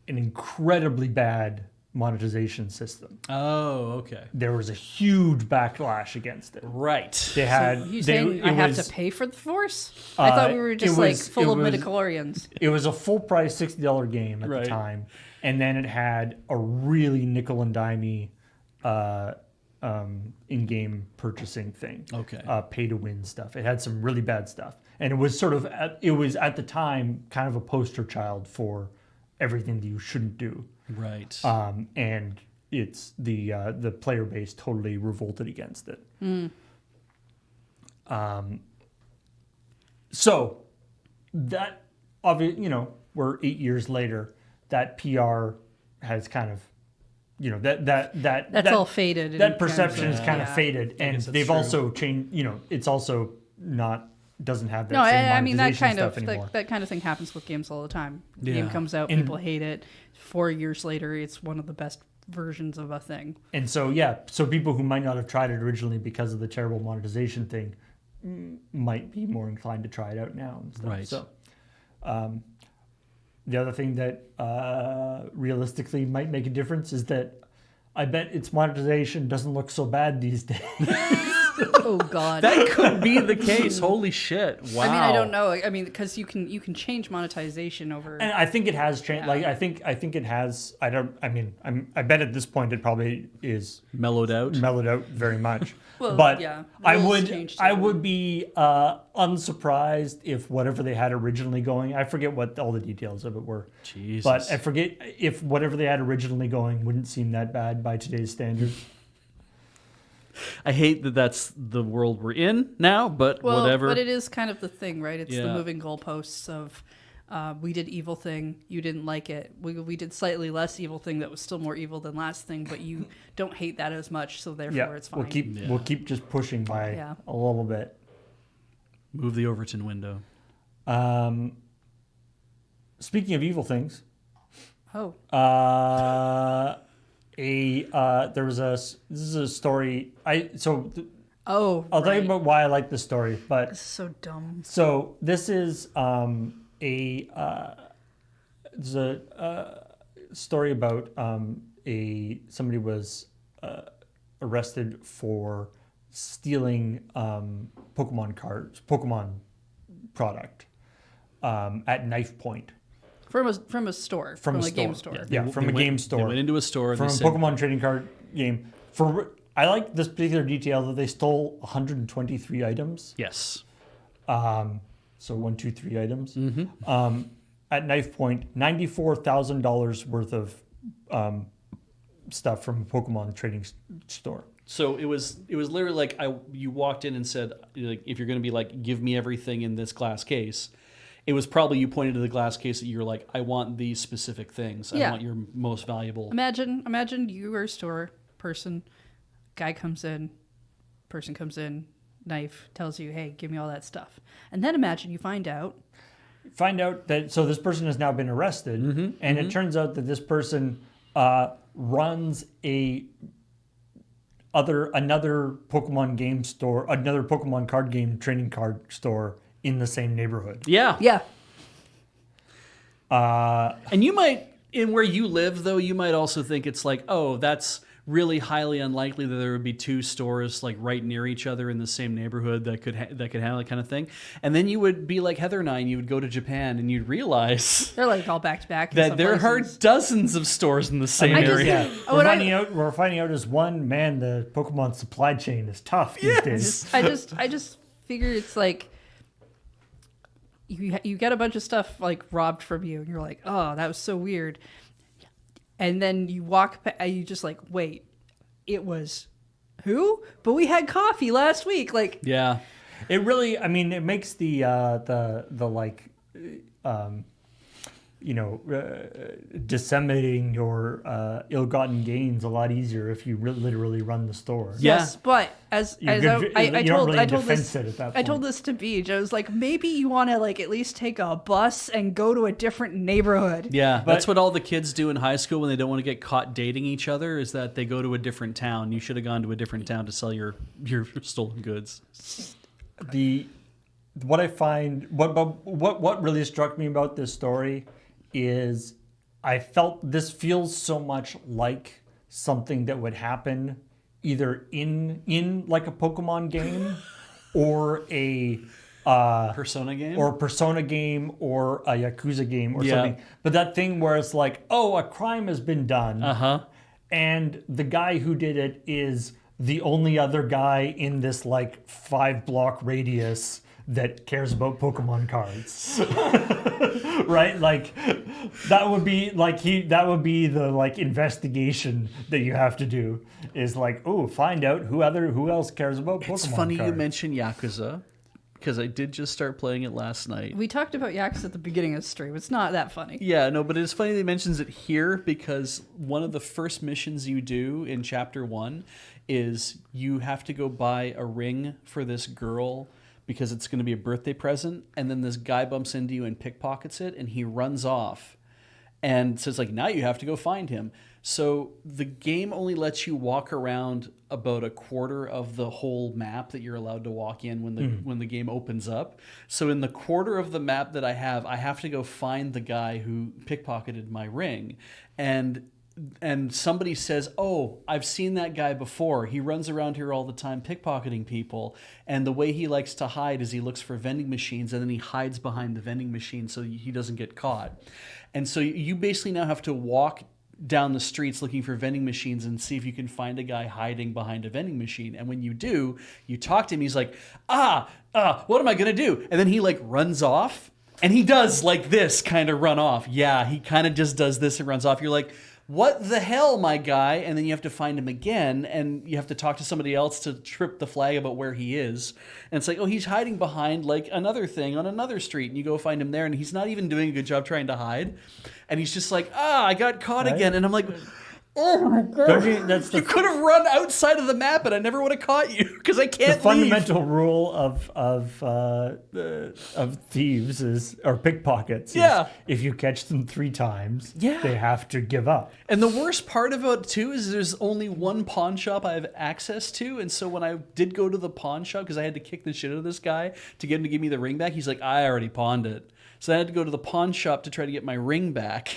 an incredibly bad monetization system. Oh, okay. There was a huge backlash against it. Right. They had. You saying I have to pay for the Force? I thought we were just full of midichlorians. It was a full price $60 game at the time, and then it had a really nickel and dimey in-game purchasing thing. Okay. Pay to win stuff. It had some really bad stuff, and it was at the time kind of a poster child for everything that you shouldn't do. Right. And it's the player base totally revolted against it. So that we're 8 years later. That PR has kind of, that's all faded. That perception is kind of faded, and they've true. also changed. It's also doesn't have that. No, same I mean that monetization kind of stuff anymore. that kind of thing happens with games all the time. The Yeah. game comes out, And- people hate it. 4 years later, it's one of the best versions of a thing. And so, so people who might not have tried it originally because of the terrible monetization thing might be more inclined to try it out now and stuff. Right. So, the other thing that realistically might make a difference is that I bet its monetization doesn't look so bad these days. Oh God. That could be the case. Holy shit! Wow. I mean, I don't know. I mean, because you can change monetization over. And I think it has changed. Yeah. Like I think it has. I bet at this point it probably is mellowed out very much. Well, but yeah, I rules change too. would be unsurprised if whatever they had originally going. I forget what all the details of it were. Jesus. But I forget if whatever they had originally going wouldn't seem that bad by today's standards. I hate that that's the world we're in now, but whatever. But it is kind of the thing, right? It's the Yeah. moving goalposts of we did evil thing, you didn't like it. We did slightly less evil thing that was still more evil than last thing, but you don't hate that as much, so therefore it's fine. We'll keep just pushing by a little bit. Move the Overton window. Speaking of evil things, Oh, this is a story. I'll right. tell you about why I like this story, but This is so dumb. so this is a story about somebody was arrested for stealing Pokemon product at knife point. From a store. From a game store. Yeah, from a game store. They went into a store. From a and they said, Pokemon trading card game. I like this particular detail that they stole 123 items. yes. So 1, 2, 3 items. At knife point, $94,000 worth of stuff from a Pokemon trading store. So it was literally like you walked in and said, like, if you're going to be like, give me everything in this glass case. It was probably you pointed to the glass case that you're like, I want these specific things. Yeah. I want your most valuable. Imagine you are a store person, guy comes in, person comes in, knife, tells you, hey, give me all that stuff. And then imagine you find out that this person has now been arrested, and it turns out that this person runs another Pokemon game store, another Pokemon card game trading card store in the same neighborhood. Yeah. Yeah. And you might, in where you live, though, you might also think it's like, oh, that's really highly unlikely that there would be two stores like right near each other in the same neighborhood that could handle that kind of thing. And then you would be like Heather and I, and you would go to Japan, and you'd realize They're like all back to back. that there are dozens of stores in the same I just- area. Yeah, we're finding out as one man the Pokemon supply chain is tough these days. I just figure it's like you get a bunch of stuff like robbed from you, and you're like, oh, that was so weird. And then you walk, you just like, wait, it was who? But we had coffee last week. Like, Yeah. It really, I mean, it makes the like, disseminating your ill-gotten gains a lot easier if you literally run the store. Yeah. yes, but as You I don't really told defense this it at that I told point. this to Beej. I was like, maybe you want to like at least take a bus and go to a different neighborhood. Yeah, that's what all the kids do in high school when they don't want to get caught dating each other, is that they go to a different town. You should have gone to a different town to sell your stolen goods. What I find, what really struck me about this story is I felt this feels so much like something that would happen either in like a Pokemon game or a Persona game? or a Persona game or a Yakuza game or Yeah. something. But that thing where it's like, oh, a crime has been done. Uh-huh. And the guy who did it is the only other guy in this like 5-block radius that cares about Pokemon cards. Right? Like that would be the like investigation that you have to do is like, oh, find out who else cares about Pokemon It's funny cards. you mention Yakuza, because I did just start playing it last night. We talked about Yakuza at the beginning of the stream. It's not that funny. Yeah, no, but it's funny that he mentions it here, because one of the first missions you do in Chapter 1 is you have to go buy a ring for this girl because it's going to be a birthday present, and then this guy bumps into you and pickpockets it, and he runs off. And so it's like, now you have to go find him. So the game only lets you walk around about a quarter of the whole map that you're allowed to walk in when the game opens up. So in the quarter of the map that I have to go find the guy who pickpocketed my ring. And somebody says, oh, I've seen that guy before. He runs around here all the time pickpocketing people. And the way he likes to hide is he looks for vending machines, and then he hides behind the vending machine so he doesn't get caught. And so you basically now have to walk down the streets looking for vending machines and see if you can find a guy hiding behind a vending machine. And when you do, you talk to him. He's like, what am I going to do? And then he like runs off, and he does like this kind of run off. Yeah, he kind of just does this and runs off. You're like, what the hell, my guy? And then you have to find him again, and you have to talk to somebody else to trip the flag about where he is. And it's like, oh, he's hiding behind like another thing on another street, and you go find him there, and he's not even doing a good job trying to hide. And he's just like, I got caught again. And I'm like, oh my God. You could have run outside of the map, and I never would have caught you because I can't The fundamental rule of thieves or pickpockets is if you catch them 3 times, they have to give up. And the worst part about it, too, is there's only one pawn shop I have access to. And so when I did go to the pawn shop, because I had to kick the shit out of this guy to get him to give me the ring back, he's like, I already pawned it. So I had to go to the pawn shop to try to get my ring back.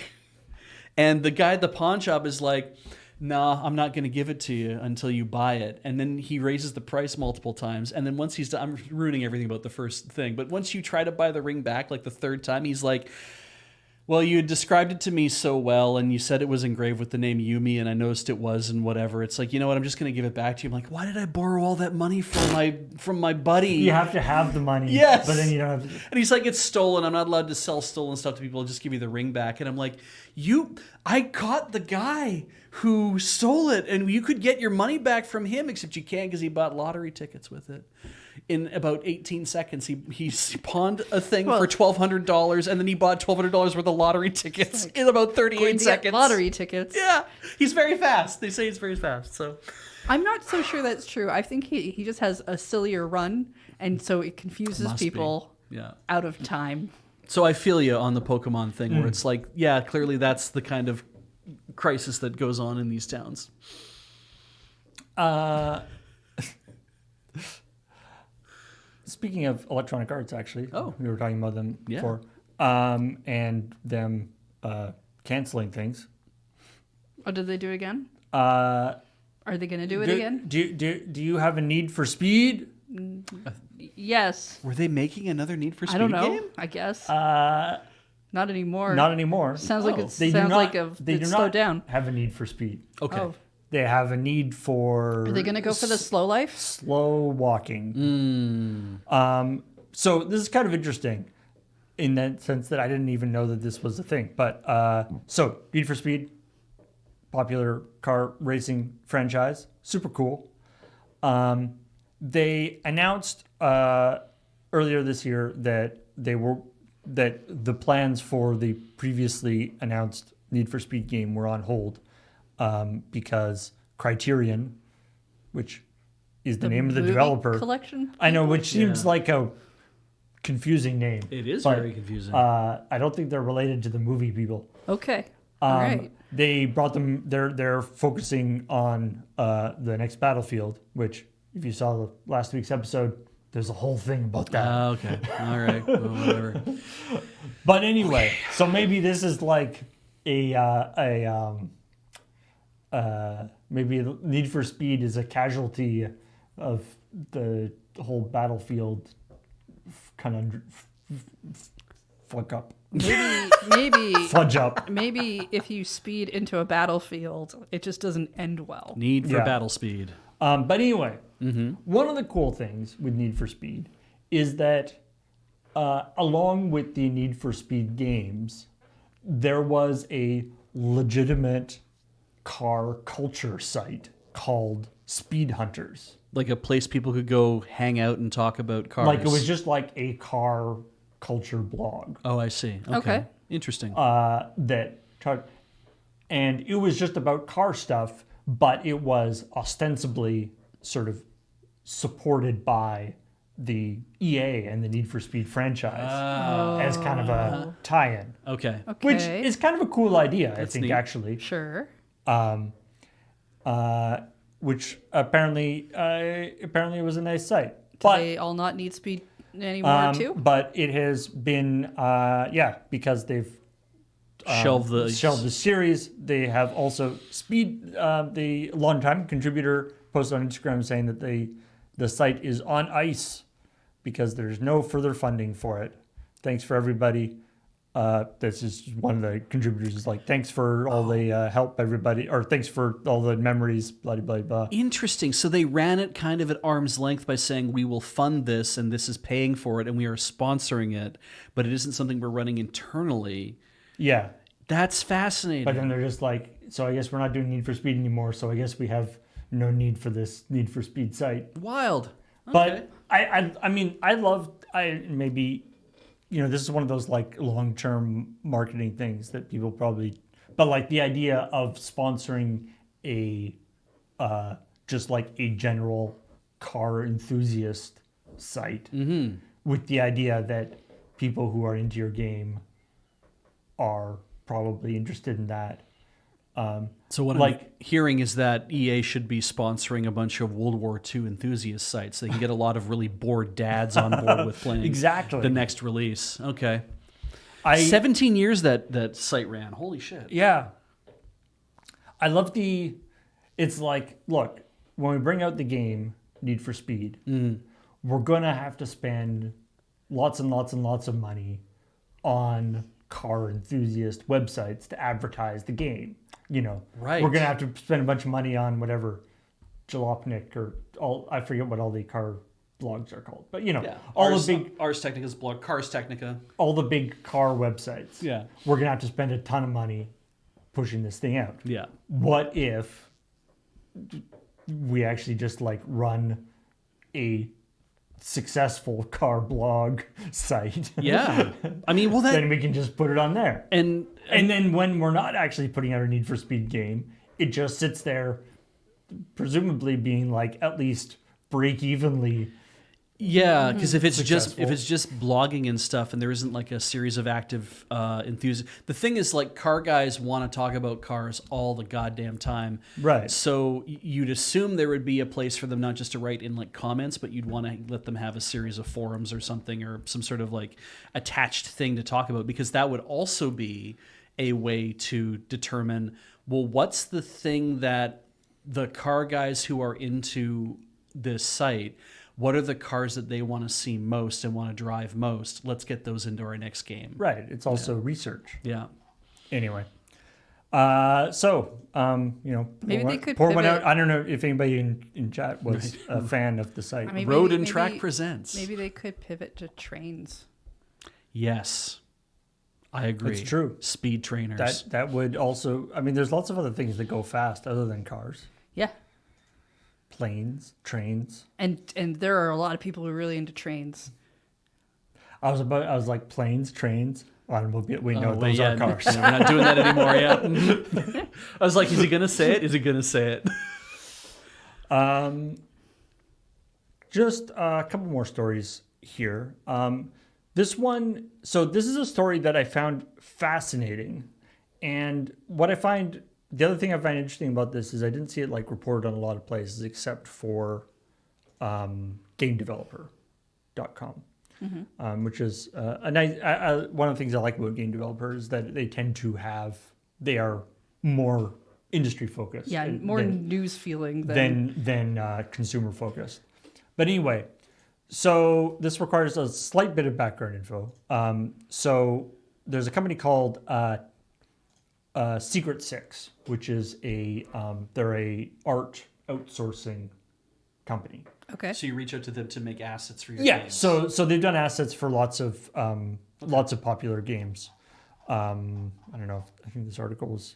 And the guy at the pawn shop is like, nah, I'm not going to give it to you until you buy it. And then he raises the price multiple times. And then once he's done, I'm ruining everything about the first thing. But once you try to buy the ring back, like the 3rd time, he's like, well, you had described it to me so well, and you said it was engraved with the name Yumi, and I noticed it was, and whatever. It's like, you know what? I'm just going to give it back to you. I'm like, why did I borrow all that money from my buddy? You have to have the money. Yes. But then you don't have to. And he's like, it's stolen. I'm not allowed to sell stolen stuff to people. I'll just give you the ring back. And I'm like, I caught the guy who stole it, and you could get your money back from him, except you can't because he bought lottery tickets with it. In about 18 seconds, he pawned a thing for $1,200, and then he bought $1,200 worth of lottery tickets in about 38 seconds. Lottery tickets. Yeah, he's very fast. They say he's very fast. So I'm not so sure that's true. I think he just has a sillier run, and so it confuses Must be. people out of time. So I feel you on the Pokemon thing, where it's like, yeah, clearly that's the kind of crisis that goes on in these towns. Speaking of Electronic Arts, actually, we were talking about them before, and them canceling things. What did they do again? Are they going to do it again? Do you have a Need for Speed? Yes. Were they making another Need for Speed I don't know. game? I guess Not not anymore. anymore. Sounds like Oh. it sounds like they it's do slowed not down. have a Need for Speed. Okay. Oh. They have a need for. Are they going to go for the slow life? slow walking? So this is kind of interesting in that sense that I didn't even know that this was a thing. But so Need for Speed, popular car racing franchise, super cool. They announced earlier this year that the plans for the previously announced Need for Speed game were on hold because Criterion, which is the name of the movie developer, collection. I know, which seems Yeah. like a confusing name. It is but, very confusing. I don't think they're related to the movie people. Okay. All right. They brought them. They're focusing on the next Battlefield, which, if you saw the last week's episode, there's a whole thing about that. Okay. All right. Well, whatever. But anyway, so maybe this is like maybe Need for Speed is a casualty of the whole Battlefield kind of fuck up. Maybe Fudge up. maybe if you speed into a battlefield, it just doesn't end well. Need for Yeah. battle speed. But anyway, one of the cool things with Need for Speed is that along with the Need for Speed games, there was a legitimate car culture site called Speed Hunters. Like a place people could go hang out and talk about cars. Like it was just like a car culture blog Oh, I see. Okay. Okay. Interesting. and it was just about car stuff, but it was ostensibly sort of supported by the EA and the Need for Speed franchise as kind of a tie-in, Okay. which Okay. is kind of a cool idea, I That's think, neat. actually. Sure. Which apparently was a nice site, Do but they all not need speed anymore too? but it has been because they've Shelve the the series. They have also Speed, the longtime contributor, posted on Instagram saying that the site is on ice because there's no further funding for it. Thanks for everybody. This is one of the contributors is like, thanks for all the help, everybody, or thanks for all the memories, blah, blah, blah. Interesting. So they ran it kind of at arm's length by saying, we will fund this and this is paying for it and we are sponsoring it, but it isn't something we're running internally. Yeah. That's fascinating. But then they're just like, so I guess we're not doing Need for Speed anymore. So I guess we have no need for this Need for Speed site. Wild. Okay. But I mean, maybe, this is one of those like long-term marketing things that people probably, but like the idea of sponsoring a, just like a general car enthusiast site with the idea that people who are into your game are probably interested in that. So what I'm hearing is that EA should be sponsoring a bunch of World War II enthusiast sites. They can get a lot of really bored dads on board with playing Exactly. the next release. Okay. 17 years that site ran. Holy shit. Yeah. I love it's like, look, when we bring out the game, Need for Speed, we're going to have to spend lots and lots and lots of money on car enthusiast websites to advertise the game. Right. We're going to have to spend a bunch of money on whatever Jalopnik or I forget what all the car blogs are called, but Ars Technica's blog, Cars Technica. all the big car websites. Yeah. We're going to have to spend a ton of money pushing this thing out. Yeah. What if we actually just like run a successful car blog site? Yeah. I mean, well, Then we can just put it on there. and And then when we're not actually putting out a Need for Speed game, it just sits there, presumably being like at least break evenly. yeah, because if it's Successful. just blogging and stuff, and there isn't like a series of active enthusiasts. The thing is, like, car guys want to talk about cars all the goddamn time, Right. So you'd assume there would be a place for them not just to write in like comments, but you'd want to let them have a series of forums or something, or some sort of like attached thing to talk about, because that would also be a way to determine, well, what's the thing that the car guys who are into this site, what are the cars that they want to see most and want to drive most? Let's get those into our next game. Right. It's also research. Yeah. Anyway. Maybe they could pour one pivot. out. I don't know if anybody in chat was a fan of the site. I mean, Road maybe- and Track maybe- presents. Maybe they could pivot to trains. Yes. I agree. It's true. Speed trainers. That would also. I mean, there's lots of other things that go fast other than cars, Yeah. planes, trains. And there are a lot of people who are really into trains. I was like planes, trains, automobile. We know but those are cars. We're not doing that anymore yet. I was like, is he going to say it? Is he going to say it? Just a couple more stories here. This one, so this is a story that I found fascinating. And what I find, the other thing I find interesting about this is I didn't see it like reported on a lot of places except for GameDeveloper.com, which is a nice, one of the things I like about game developers is that they tend to they are more industry focused. Yeah, more news feeling than consumer focused. But anyway, so this requires a slight bit of background info. So there's a company called Secret Six, which is they're a art outsourcing company. Okay. So you reach out to them to make assets for your Yeah. games. So they've done assets for lots of popular games. I don't know. I think this article was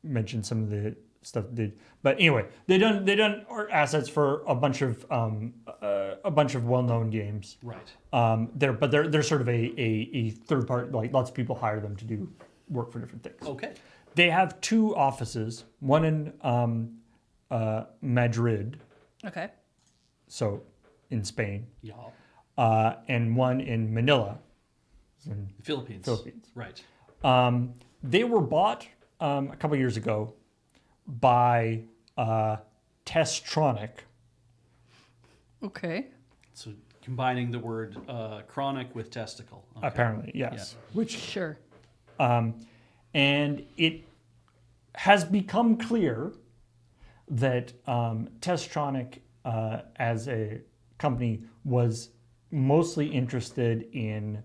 mentioned some of the stuff they did, but anyway, they done art assets for a bunch of well-known games. Right. They're sort of a third party. Like lots of people hire them to do work for different things. Okay. They have two offices, one in Madrid, Okay. so in Spain, Yeah. and one in Manila, in Philippines. Philippines. Right. They were bought a couple years ago by Testronic. Okay. So combining the word chronic with testicle. Okay. Apparently, yes. Which Sure. and it has become clear that Testronic, as a company, was mostly interested in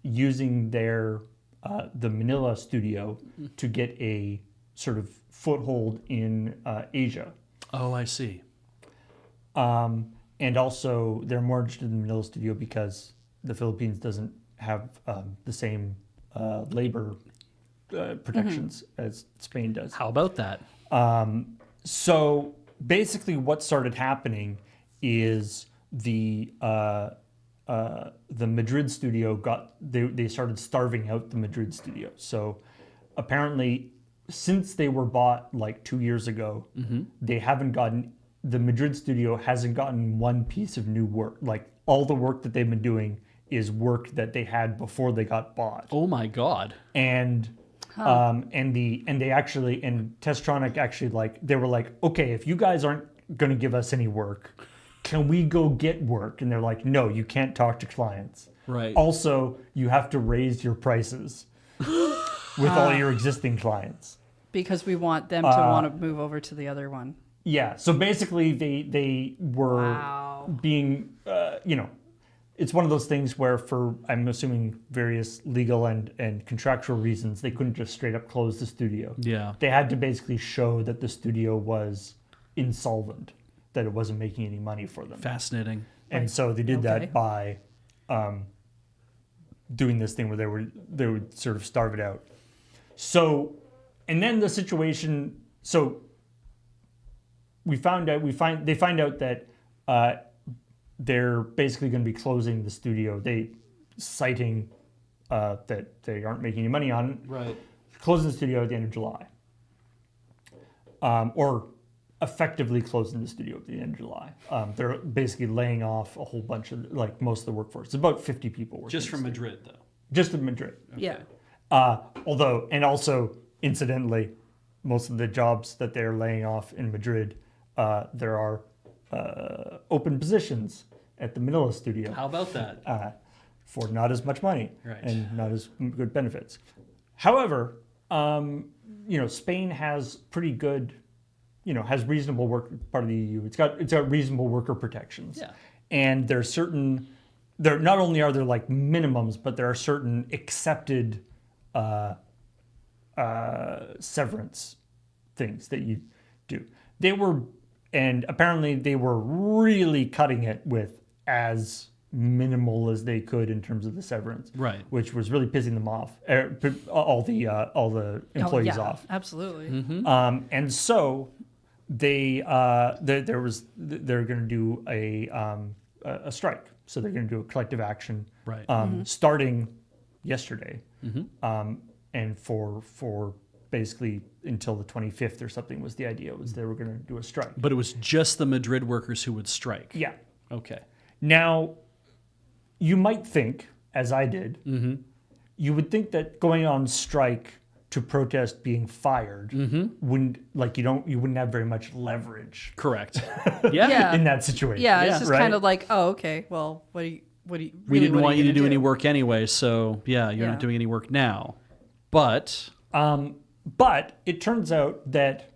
using their the Manila studio to get a sort of foothold in Asia. Oh, I see. And also, they're more interested in the Manila studio because the Philippines doesn't have the same labor protections as Spain does. How about that? So basically, what started happening is the Madrid studio they started starving out the Madrid studio. So apparently, since they were bought like 2 years ago, the Madrid studio hasn't gotten one piece of new work. Like all the work that they've been doing is work that they had before they got bought. Oh my God. And Testronic actually they were like, okay, if you guys aren't going to give us any work, can we go get work? And they're like, no, you can't talk to clients. Right. Also, you have to raise your prices with all your existing clients. Because we want them to want to move over to the other one. Yeah. So basically, they were Wow. being, it's one of those things where, for I'm assuming various legal and contractual reasons, they couldn't just straight up close the studio. Yeah. They had to basically show that the studio was insolvent, that it wasn't making any money for them. Fascinating. And so they did Okay. that by doing this thing where they would sort of starve it out. So, and then the situation. So they find out that they're basically going to be closing the studio. Citing that they aren't making any money on it. Right. Closing the studio at the end of July. Or effectively closing the studio at the end of July. They're basically laying off a whole bunch of, most of the workforce. It's about 50 people working. Just from Madrid, though. Just in Madrid. Yeah. Also, incidentally, most of the jobs that they're laying off in Madrid, there are open positions at the Manila studio. How about that? For not as much money Right. and not as good benefits. However, Spain has pretty good, has reasonable work, part of the EU. It's got reasonable worker protections. Yeah. And there not only are there like minimums, but there are certain accepted severance things that you do. And apparently they were really cutting it with as minimal as they could in terms of the severance, Right. which was really pissing them off, all the employees off. Absolutely. And so they're going to do a strike. So they're going to do a collective action, Right. starting yesterday, and for basically until the 25th or something was the idea. Was they were going to do a strike. But it was just the Madrid workers who would strike. Yeah. Okay. Now, you might think, as I did, you would think that going on strike to protest being fired wouldn't you wouldn't have very much leverage Correct. Yeah. Yeah. in that situation. Yeah, it's just right? kind of like, oh, okay, well, what do you We really, didn't what are want you to gonna do any work anyway, so yeah, you're Yeah. not doing any work now. But But it turns out that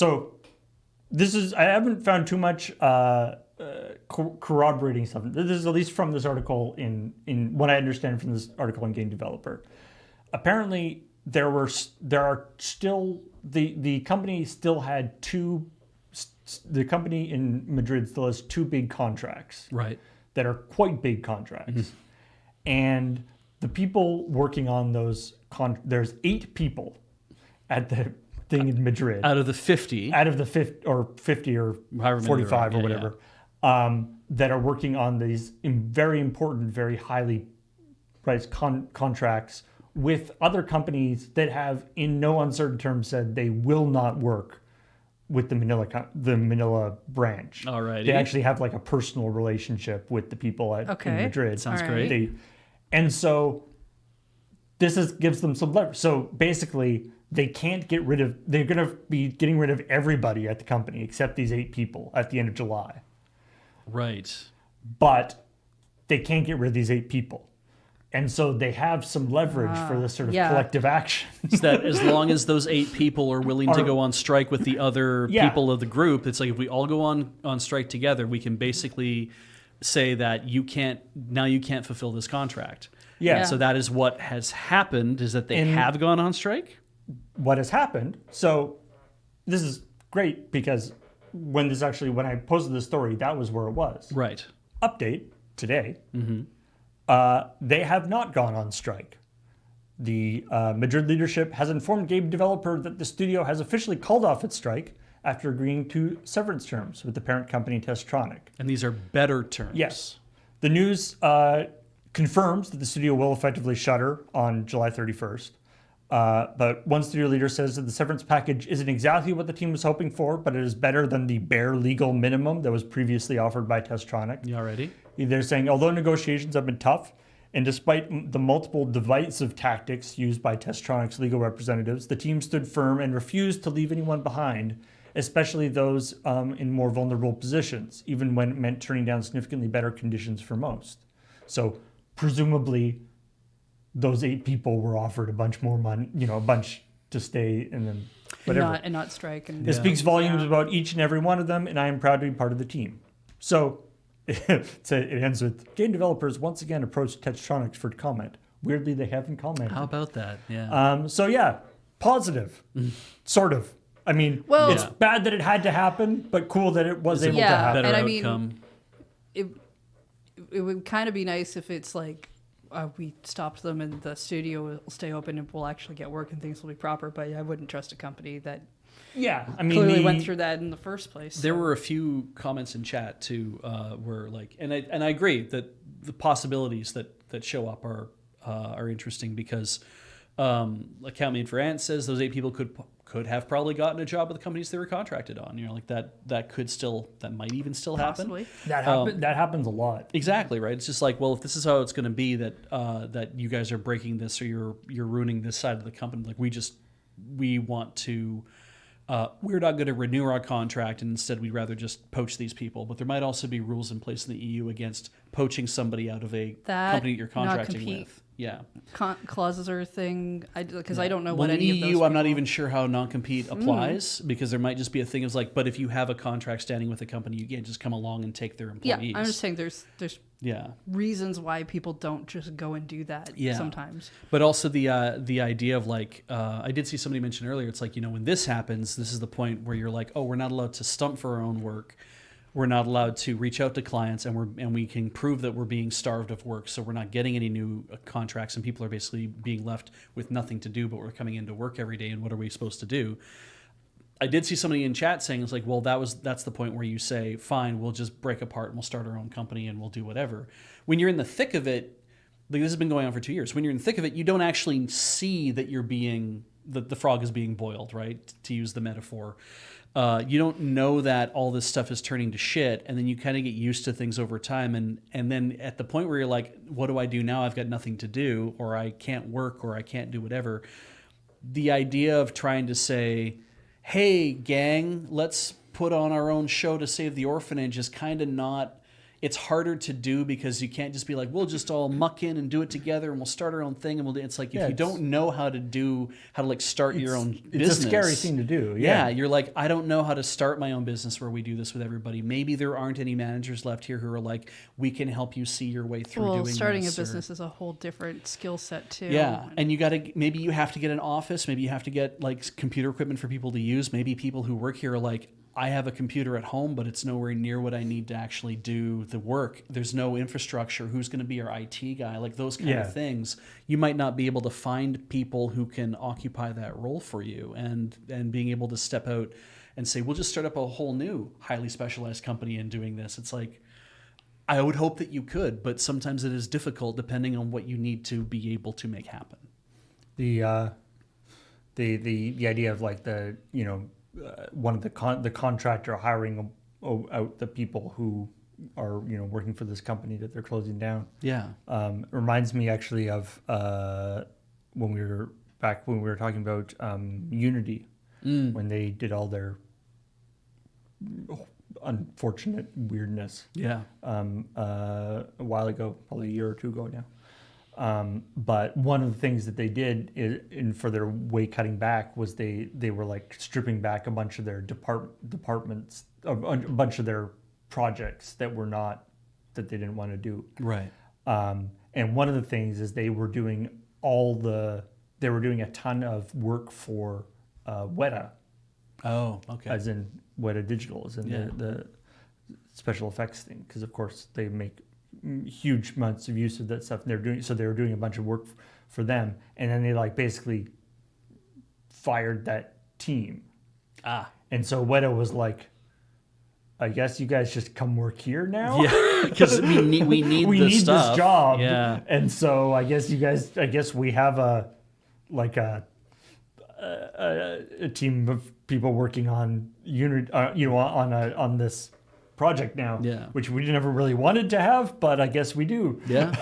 I haven't found too much corroborating stuff. This is at least from this article in what I understand from this article in Game Developer. Apparently, there are still the company still had the company in Madrid still has two big contracts right. that are quite big contracts, and the people working on those there's 8 people at the thing in Madrid Out of the 50, out of the 50 or However many 45 there are. or Yeah, whatever, that are working on these very important, very highly priced contracts with other companies that have, in no uncertain terms, said they will not work with the Manila branch. Alrighty. They actually have like a personal relationship with the people in Madrid. Sounds All great. right. And so gives them some leverage. So basically, they're going to be getting rid of everybody at the company except these 8 people at the end of July. Right. But they can't get rid of these 8 people. And so they have some leverage for this sort of collective action. So that as long as those 8 people are willing to go on strike with the other people of the group, it's like if we all go on strike together, we can basically say that you can't fulfill this contract. Yeah. So that is what has happened, is that they have gone on strike? What has happened? So this is great because when I posted this story, that was where it was. Right. Update today. They have not gone on strike. The Madrid leadership has informed Game Developer that the studio has officially called off its strike after agreeing to severance terms with the parent company Testronic. And these are better terms. Yes. The news confirms that the studio will effectively shutter on July 31st. But one studio leader says that the severance package isn't exactly what the team was hoping for, but it is better than the bare legal minimum that was previously offered by Testronic. You already? They're saying, although negotiations have been tough, and despite the multiple divisive tactics used by Testronic's legal representatives, the team stood firm and refused to leave anyone behind, especially those in more vulnerable positions, even when it meant turning down significantly better conditions for most. So presumably, those 8 people were offered a bunch more money, a bunch to stay, and then whatever. and not strike. And It speaks volumes about each and every one of them, and I am proud to be part of the team. So it ends with Game Developers once again approached Testronic for comment. Weirdly, they haven't commented. How about that? Yeah. So yeah, positive, sort of. I mean, Well- it's bad that it had to happen, but cool that it was able to happen. Better and I mean, outcome. it would kind of be nice if it's like we stopped them and the studio will stay open and we'll actually get work and things will be proper. But I wouldn't trust a company that Yeah, I mean, clearly went through that in the first place. There were a few comments in chat too, where like, and I agree that the possibilities that show up are interesting because, Account Made for Ants says those 8 people could have probably gotten a job with the companies they were contracted on. Like that might even still happen. Possibly. that happens a lot. Exactly right. It's just like, well, if this is how it's going to be, that you guys are breaking this or you're ruining this side of the company. Like we want to. We're not going to renew our contract, and instead we'd rather just poach these people. But there might also be rules in place in the EU against poaching somebody out of a company that you're contracting with. Yeah. Clauses are a thing because I don't know Well, what any in of those. EU, I'm not people- even sure how non-compete applies because there might just be a thing of like, but if you have a contract standing with a company, you can't just come along and take their Yeah, employees. I'm just saying there's Yeah. reasons why people don't just go and do that Yeah. sometimes. But also the idea of like, I did see somebody mention earlier, it's like, when this happens, this is the point where you're like, oh, we're not allowed to stump for our own work. We're not allowed to reach out to clients, and we can prove that we're being starved of work, so we're not getting any new contracts, and people are basically being left with nothing to do, but we're coming into work every day, and what are we supposed to do? I did see somebody in chat saying, it's like, well, that's the point where you say, fine, we'll just break apart and we'll start our own company and we'll do whatever. When you're in the thick of it, like this has been going on for 2 years, when you're in the thick of it, you don't actually see that you're being, the frog is being boiled, right? To use the metaphor. You don't know that all this stuff is turning to shit, and then you kind of get used to things over time, and then at the point where you're like, what do I do now? I've got nothing to do, or I can't work, or I can't do whatever. The idea of trying to say, hey, gang, let's put on our own show to save the orphanage is kind of not... It's harder to do because you can't just be like, we'll just all muck in and do it together and we'll start our own thing and we'll do. It's like if you don't know how to like start your own business. It's a scary thing to do. Yeah, you're like, I don't know how to start my own business where we do this with everybody. Maybe there aren't any managers left here who are like, we can help you see your way through doing this. Starting a business is a whole different skill set too. Yeah, and maybe you have to get an office. Maybe you have to get like computer equipment for people to use. Maybe people who work here are like, I have a computer at home, but it's nowhere near what I need to actually do the work. There's no infrastructure. Who's going to be our IT guy? Like those kind of things. You might not be able to find people who can occupy that role for you, and being able to step out and say, we'll just start up a whole new highly specialized company in doing this. It's like, I would hope that you could, but sometimes it is difficult depending on what you need to be able to make happen. The idea of like one of the contractor hiring out the people who are working for this company that they're closing down. Yeah, reminds me actually of when we were talking about Unity when they did all their unfortunate weirdness. Yeah, a while ago, probably a year or two ago now. But one of the things that they did for their way cutting back was they were like stripping back a bunch of their departments, a bunch of their projects that they didn't want to do. right. And one of the things is they were doing a ton of work for Weta, Oh, okay. as in Weta Digital, as in Yeah. the special effects thing, because of course they make huge amounts of use of that stuff. And they were doing a bunch of work for them, and then they like basically fired that team. And so Weta was like, I guess you guys just come work here now. Yeah, because we need this job. Yeah, and so I guess we have a team of people working on on this project now, Yeah. which we never really wanted to have, but I guess we do. yeah.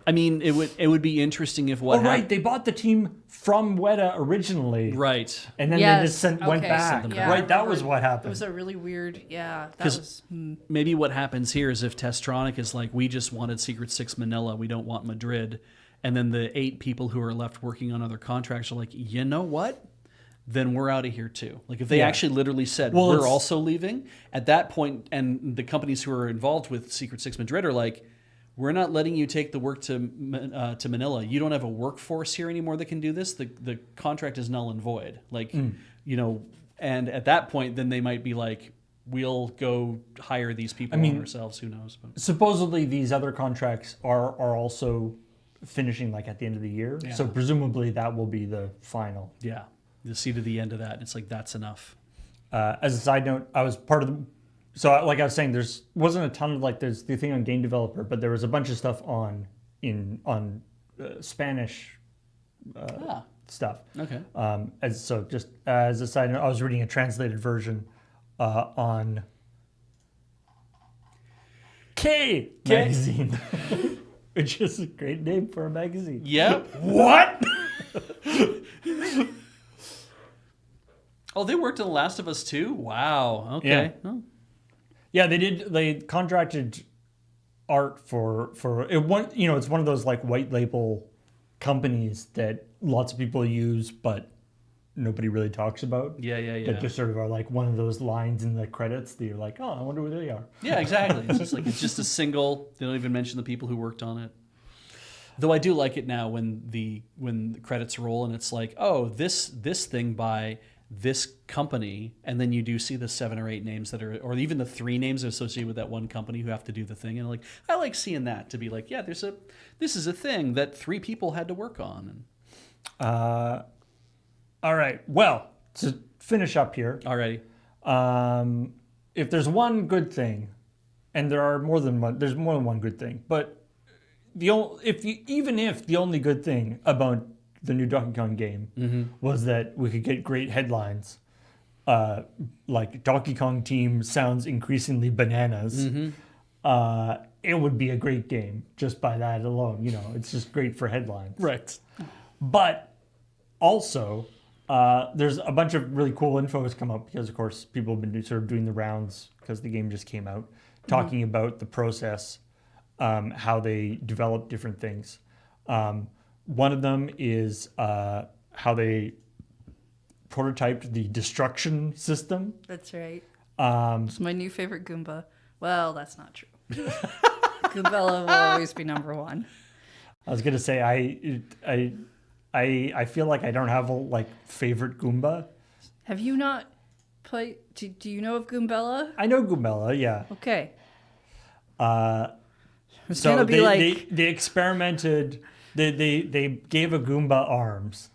I mean, it would be interesting if what Right, they bought the team from Weta originally, right. and then Yes, they just went okay. back. Yeah, Right, that I was remember. what It happened. was a really weird, that 'Cause- was. Maybe what happens here is if Testronic is like, we just wanted Secret 6 Manila, we don't want Madrid, and then the 8 people who are left working on other contracts are like, you know what? Then we're out of here too. Like if they actually literally said, Well, we're it's- also leaving, at that point, and the companies who are involved with Secret 6 Madrid are like, we're not letting you take the work to Manila. You don't have a workforce here anymore that can do this. The contract is null and void. Like, and at that point, then they might be like, we'll go hire these people ourselves. Who knows? But, Supposedly, these other contracts are also finishing like at the end of the year, so presumably that will be the final. yeah, you see to the end of that. It's like, that's enough. As a side note, I was part of the. So, like I was saying, wasn't a ton of there's the thing on Game Developer, but there was a bunch of stuff on Spanish stuff. Okay. Just as a side note, I was reading a translated version on K magazine, which is a great name for a magazine. Yep. What? Oh, they worked on The Last of Us too? Wow. Okay. Yeah. Oh. Yeah, they did. They contracted art for it. It's one of those like white label companies that lots of people use, but nobody really talks about. Yeah. That just sort of are like one of those lines in the credits that you're like, oh, I wonder who they are. Yeah, exactly. It's just a single. They don't even mention the people who worked on it. Though I do like it now when the credits roll and it's like, oh, this thing by this company, and then you do see the 7 or 8 names that are, or even the 3 names associated with that one company who have to do the thing, and like I like seeing that to be like, yeah, this is a thing that 3 people had to work on. All right. Well, to finish up here, Alrighty. if there's one good thing, and there's more than one good thing, but even if the only good thing about the new Donkey Kong game was that we could get great headlines, like Donkey Kong Team sounds increasingly bananas, it would be a great game just by that alone. It's just great for headlines. Right. But also, there's a bunch of really cool info has come up because, of course, people have been sort of doing the rounds because the game just came out, talking about the process, how they develop different things. One of them is how they prototyped the destruction system. That's right. It's my new favorite Goomba. Well, that's not true. Goombella will always be number 1. I was gonna say I feel like I don't have a favorite Goomba. Have you not played? Do you know of Goombella? I know Goombella, yeah. Okay. It's So gonna be they experimented. They gave a Goomba arms.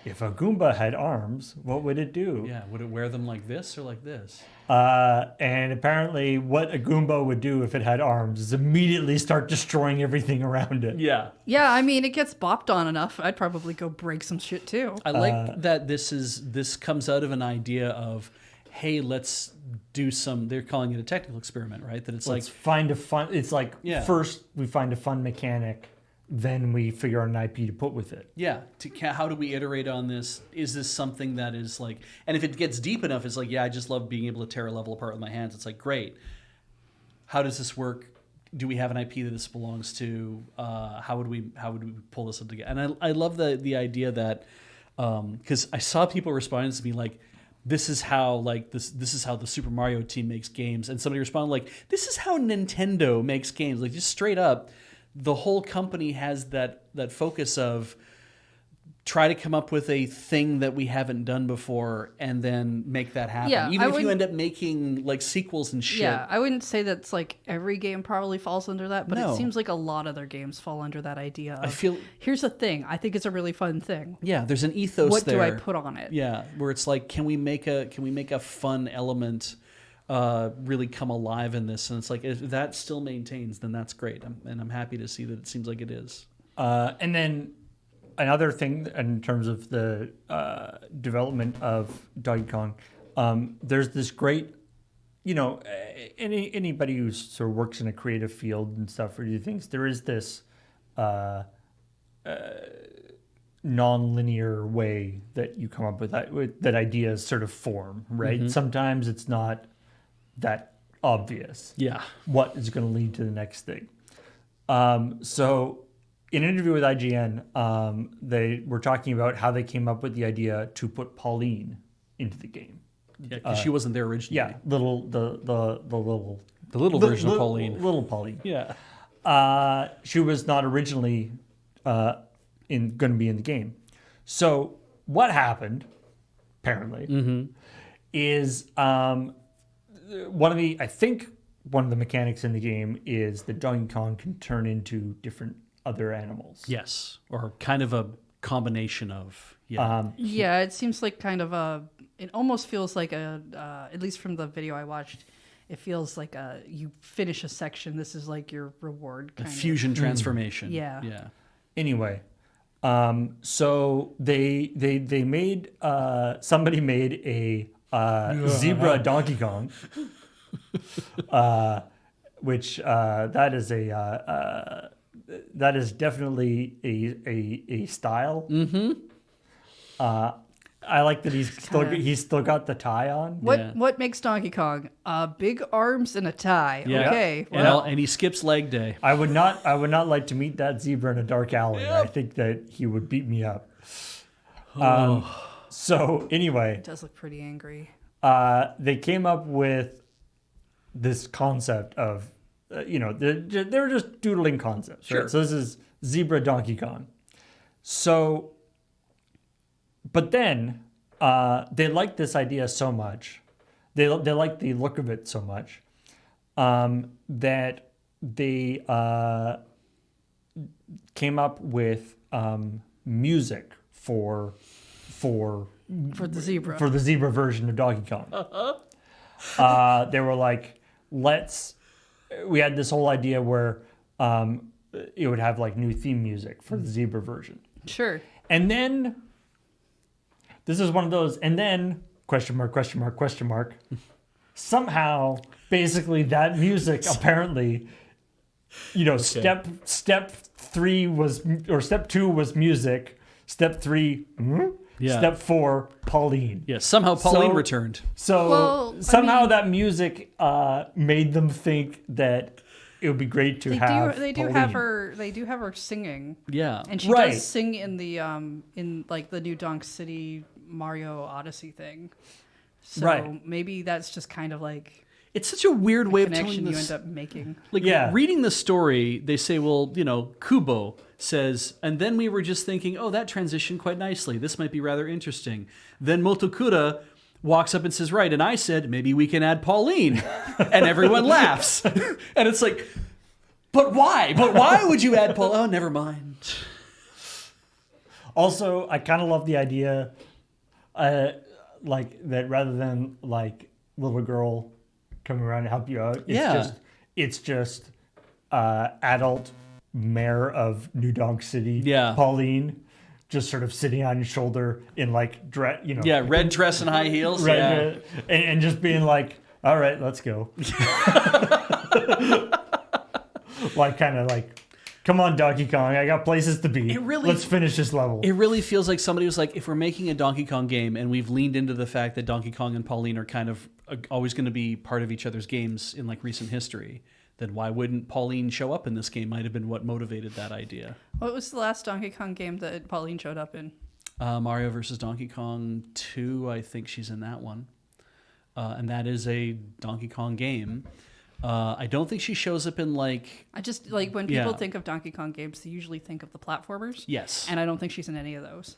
If a Goomba had arms, what would it do? Yeah. Would it wear them like this or like this? And apparently, what a Goomba would do if it had arms is immediately start destroying everything around it. Yeah. Yeah, I mean, it gets bopped on enough. I'd probably go break some shit too. I like that this comes out of an idea of, hey, let's do some. They're calling it a technical experiment, right? That it's Let's find a fun. It's like first we find a fun mechanic, then we figure out an IP to put with it. Yeah. How do we iterate on this? Is this something that is like, and if it gets deep enough, it's like, yeah, I just love being able to tear a level apart with my hands. It's like, great. How does this work? Do we have an IP that this belongs to? How would we pull this up together? And I love the idea that, because I saw people responding to me like, this is how this is how the Super Mario team makes games, and somebody responded like, this is how Nintendo makes games. Like, just straight up, the whole company has that focus of try to come up with a thing that we haven't done before and then make that happen. Yeah, Even if you end up making like sequels and shit. Yeah, I wouldn't say that's like every game probably falls under that, but No. it seems like a lot of their games fall under that idea of, I feel here's a thing. I think it's a really fun thing. yeah, there's an ethos What there. do I put on it? Yeah, where it's like, can we make a fun element really come alive in this? And it's like, if that still maintains, then that's great. I'm happy to see that it seems like it is. And then another thing in terms of the development of Donkey Kong, there's this great, anybody who sort of works in a creative field and stuff or do things, there is this non-linear way that you come up with that ideas sort of form, right? Mm-hmm. Sometimes it's not that obvious. Yeah. What is going to lead to the next thing. So in an interview with IGN, they were talking about how they came up with the idea to put Pauline into the game. Yeah, because she wasn't there originally. Yeah, the little version of Pauline. Little Pauline. Yeah. She was not originally going to be in the game. So what happened, apparently, is one of the mechanics in the game is that Donkey Kong can turn into different other animals. Yes, or kind of a combination of. Yeah. Yeah, it seems like kind of it almost feels like at least from the video I watched, it feels like you finish a section. This is like your reward. A fusion transformation. Yeah. Yeah. Anyway, so they made somebody made a zebra Donkey Kong, which that is definitely a style. I like that he's still got the tie on. What makes Donkey Kong? Big arms and a tie. Yeah. Okay. And, and he skips leg day. I would not like to meet that zebra in a dark alley. I think that he would beat me up. So anyway, It does look pretty angry. they came up with this concept of, they were just doodling concepts. Sure. Right? So this is Zebra Donkey Kong. So, but then they liked this idea so much, they liked the look of it so much, that they came up with music for the zebra. for the zebra version of Donkey Kong. They were like, we had this whole idea where it would have like new theme music for the zebra version. Sure. And then this is one of those, and then question mark. Somehow, basically that music apparently, step 3 was, or step 2 was music, step 3, step 4, Pauline. Yeah, somehow Pauline returned. So somehow that music made them think that it would be great to have. They do Pauline. have her. They do have her singing. Yeah. And she Right. does sing in the in like the new Donk City Mario Odyssey thing. So Right. maybe that's just kind of like It's such a weird way of connection telling you this. end up making. Like reading the story, they say, well, Kubo says, and then we were just thinking, oh, that transitioned quite nicely. This might be rather interesting. Then Motokura walks up and says, right, and I said, maybe we can add Pauline. And everyone laughs. And it's like, but why? But why would you add Pauline? Oh, never mind. Also, I kind of love the idea, like that rather than like little girl coming around to help you out. It's just adult mayor of New Donk City, Pauline, just sort of sitting on your shoulder in like dress, red dress and high heels, and just being like, all right, let's go. Like kind of like, come on, Donkey Kong, I got places to be. Let's finish this level. It really feels like somebody was like, if we're making a Donkey Kong game and we've leaned into the fact that Donkey Kong and Pauline are kind of always going to be part of each other's games in like recent history, then why wouldn't Pauline show up in this game? Might have been what motivated that idea. What was the last Donkey Kong game that Pauline showed up in? Mario versus Donkey Kong 2, I think she's in that one. And that is a Donkey Kong game. I don't think she shows up in like... I just, like, when people think of Donkey Kong games, they usually think of the platformers. Yes. And I don't think she's in any of those.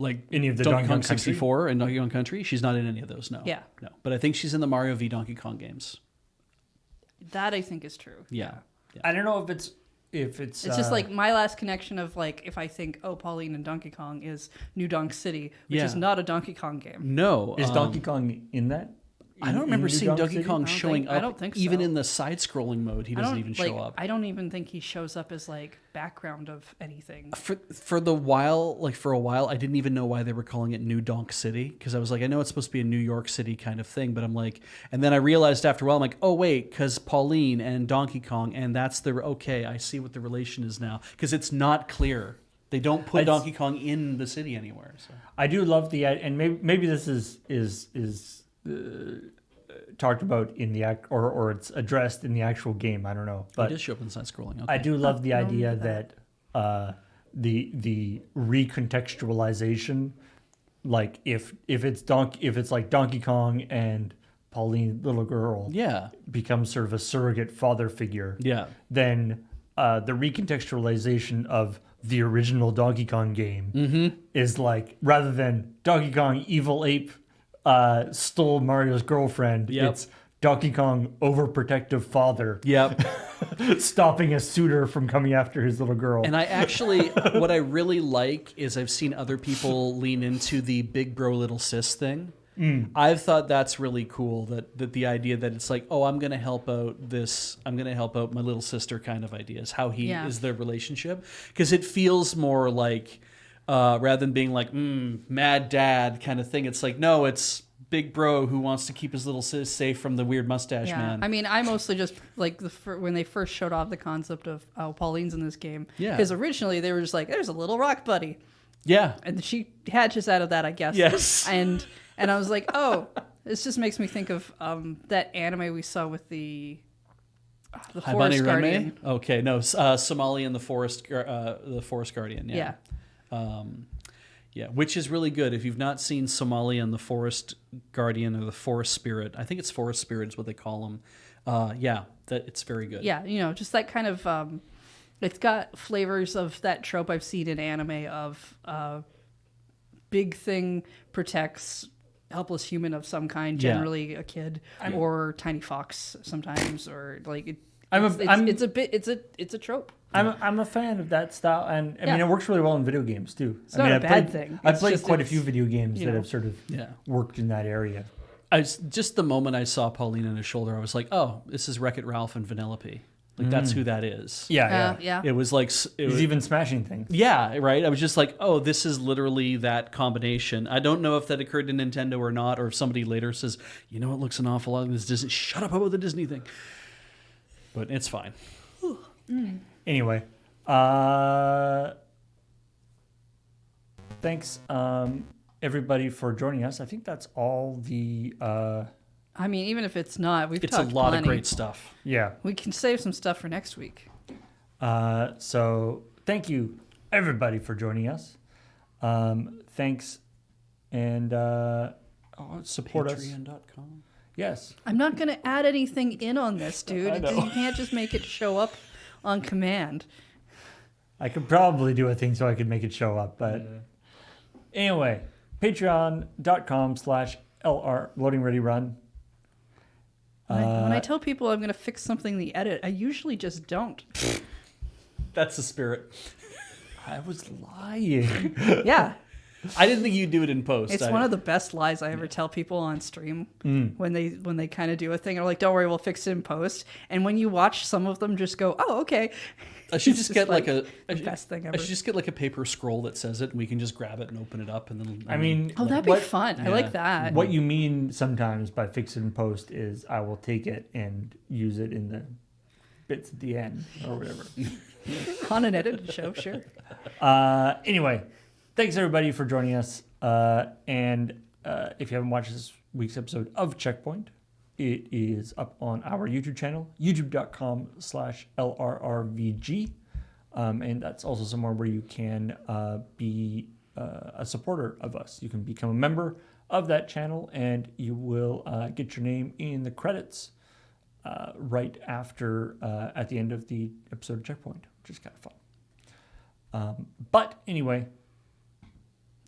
Like any of the Donkey Kong 64 and Donkey Kong Country? She's not in any of those, no. Yeah. No. But I think she's in the Mario v Donkey Kong games. That I think is true. Yeah. I don't know if it's It's just like my last connection of like if I think Pauline and Donkey Kong is New Donk City, which is not a Donkey Kong game. No. Is Donkey Kong in that? I don't remember seeing Donkey Kong showing up. I don't think so. Even in the side-scrolling mode, he doesn't even show up. I don't even think he shows up as like background of anything. For a while, I didn't even know why they were calling it New Donk City, because I was like, I know it's supposed to be a New York City kind of thing, but I'm like, and then I realized after a while, I'm like, oh wait, because Pauline and Donkey Kong, and that's okay, I see what the relation is now, because it's not clear. They don't put Donkey Kong in the city anywhere. So. I do love and maybe this is talked about in the or it's addressed in the actual game. I don't know, but it does show up in side scrolling. Okay. I do love the idea that the recontextualization, like if it's like Donkey Kong and Pauline, little girl, becomes sort of a surrogate father figure. Yeah. Then the recontextualization of the original Donkey Kong game is like, rather than Donkey Kong evil ape stole Mario's girlfriend, it's Donkey Kong overprotective father stopping a suitor from coming after his little girl. And I actually, what I really like is I've seen other people lean into the big bro little sis thing. I've thought that's really cool, that the idea that it's like, oh, I'm going to help out my little sister kind of idea is how he is their relationship. Because it feels more like, rather than being like, mad dad kind of thing, it's like, no, it's big bro who wants to keep his little sis safe from the weird mustache man. I mean, I mostly just like when they first showed off the concept of Pauline's in this game. Because originally they were just like, there's a little rock buddy. Yeah. And she hatches out of that, I guess. Yes. And I was like, oh, this just makes me think of that anime we saw with the Forest Guardian. Okay, no, Somali and the Forest Guardian. Yeah. Yeah, which is really good. If you've not seen Somali and the Forest Guardian or the Forest Spirit, I think it's Forest Spirit is what they call them. It's very good. Yeah, just that kind of. It's got flavors of that trope I've seen in anime of big thing protects helpless human of some kind, generally a kid or tiny fox sometimes, or like it's a trope. I'm a fan of that style, and I mean it works really well in video games too. It's not a bad thing. I've played quite a few video games that have sort of worked in that area. Just the moment I saw Pauline on his shoulder, I was like, oh, this is Wreck-It Ralph and Vanellope. Like that's who that is. Yeah. It was like he's even smashing things. Yeah, right. I was just like, oh, this is literally that combination. I don't know if that occurred to Nintendo or not, or if somebody later says, it looks an awful lot like this Disney. Shut up about the Disney thing. But it's fine. Anyway, thanks everybody for joining us. I think that's all the. I mean, even if it's not, it's talked a lot plenty. of great stuff. Yeah. We can save some stuff for next week. So thank you everybody for joining us. Thanks and support Patreon.com. Yes. I'm not going to add anything in on this, dude. You can't just make it show up on command. I could probably do a thing so I could make it show up, but anyway, patreon.com/LR loading ready run. When I tell people I'm going to fix something in the edit, I usually just don't. That's the spirit. I was lying. Yeah. I didn't think you'd do it in post. It's one of the best lies I ever tell people on stream when they kind of do a thing. They're like, don't worry, we'll fix it in post. And when you watch some of them just go, oh, okay. I should just get the best thing ever. I should just get like a paper scroll that says it, and we can just grab it and open it up, and then. That'd be fun. Yeah. I like that. What you mean sometimes by fix it in post is I will take it and use it in the bits at the end or whatever. On an edited show, sure. Anyway, thanks everybody for joining us. And if you haven't watched this week's episode of Checkpoint, it is up on our YouTube channel, youtube.com/LRRVG. And that's also somewhere where you can be a supporter of us. You can become a member of that channel, and you will get your name in the credits right after, at the end of the episode of Checkpoint, which is kind of fun. But anyway,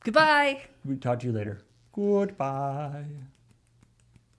Goodbye. we'll talk to you later. Goodbye.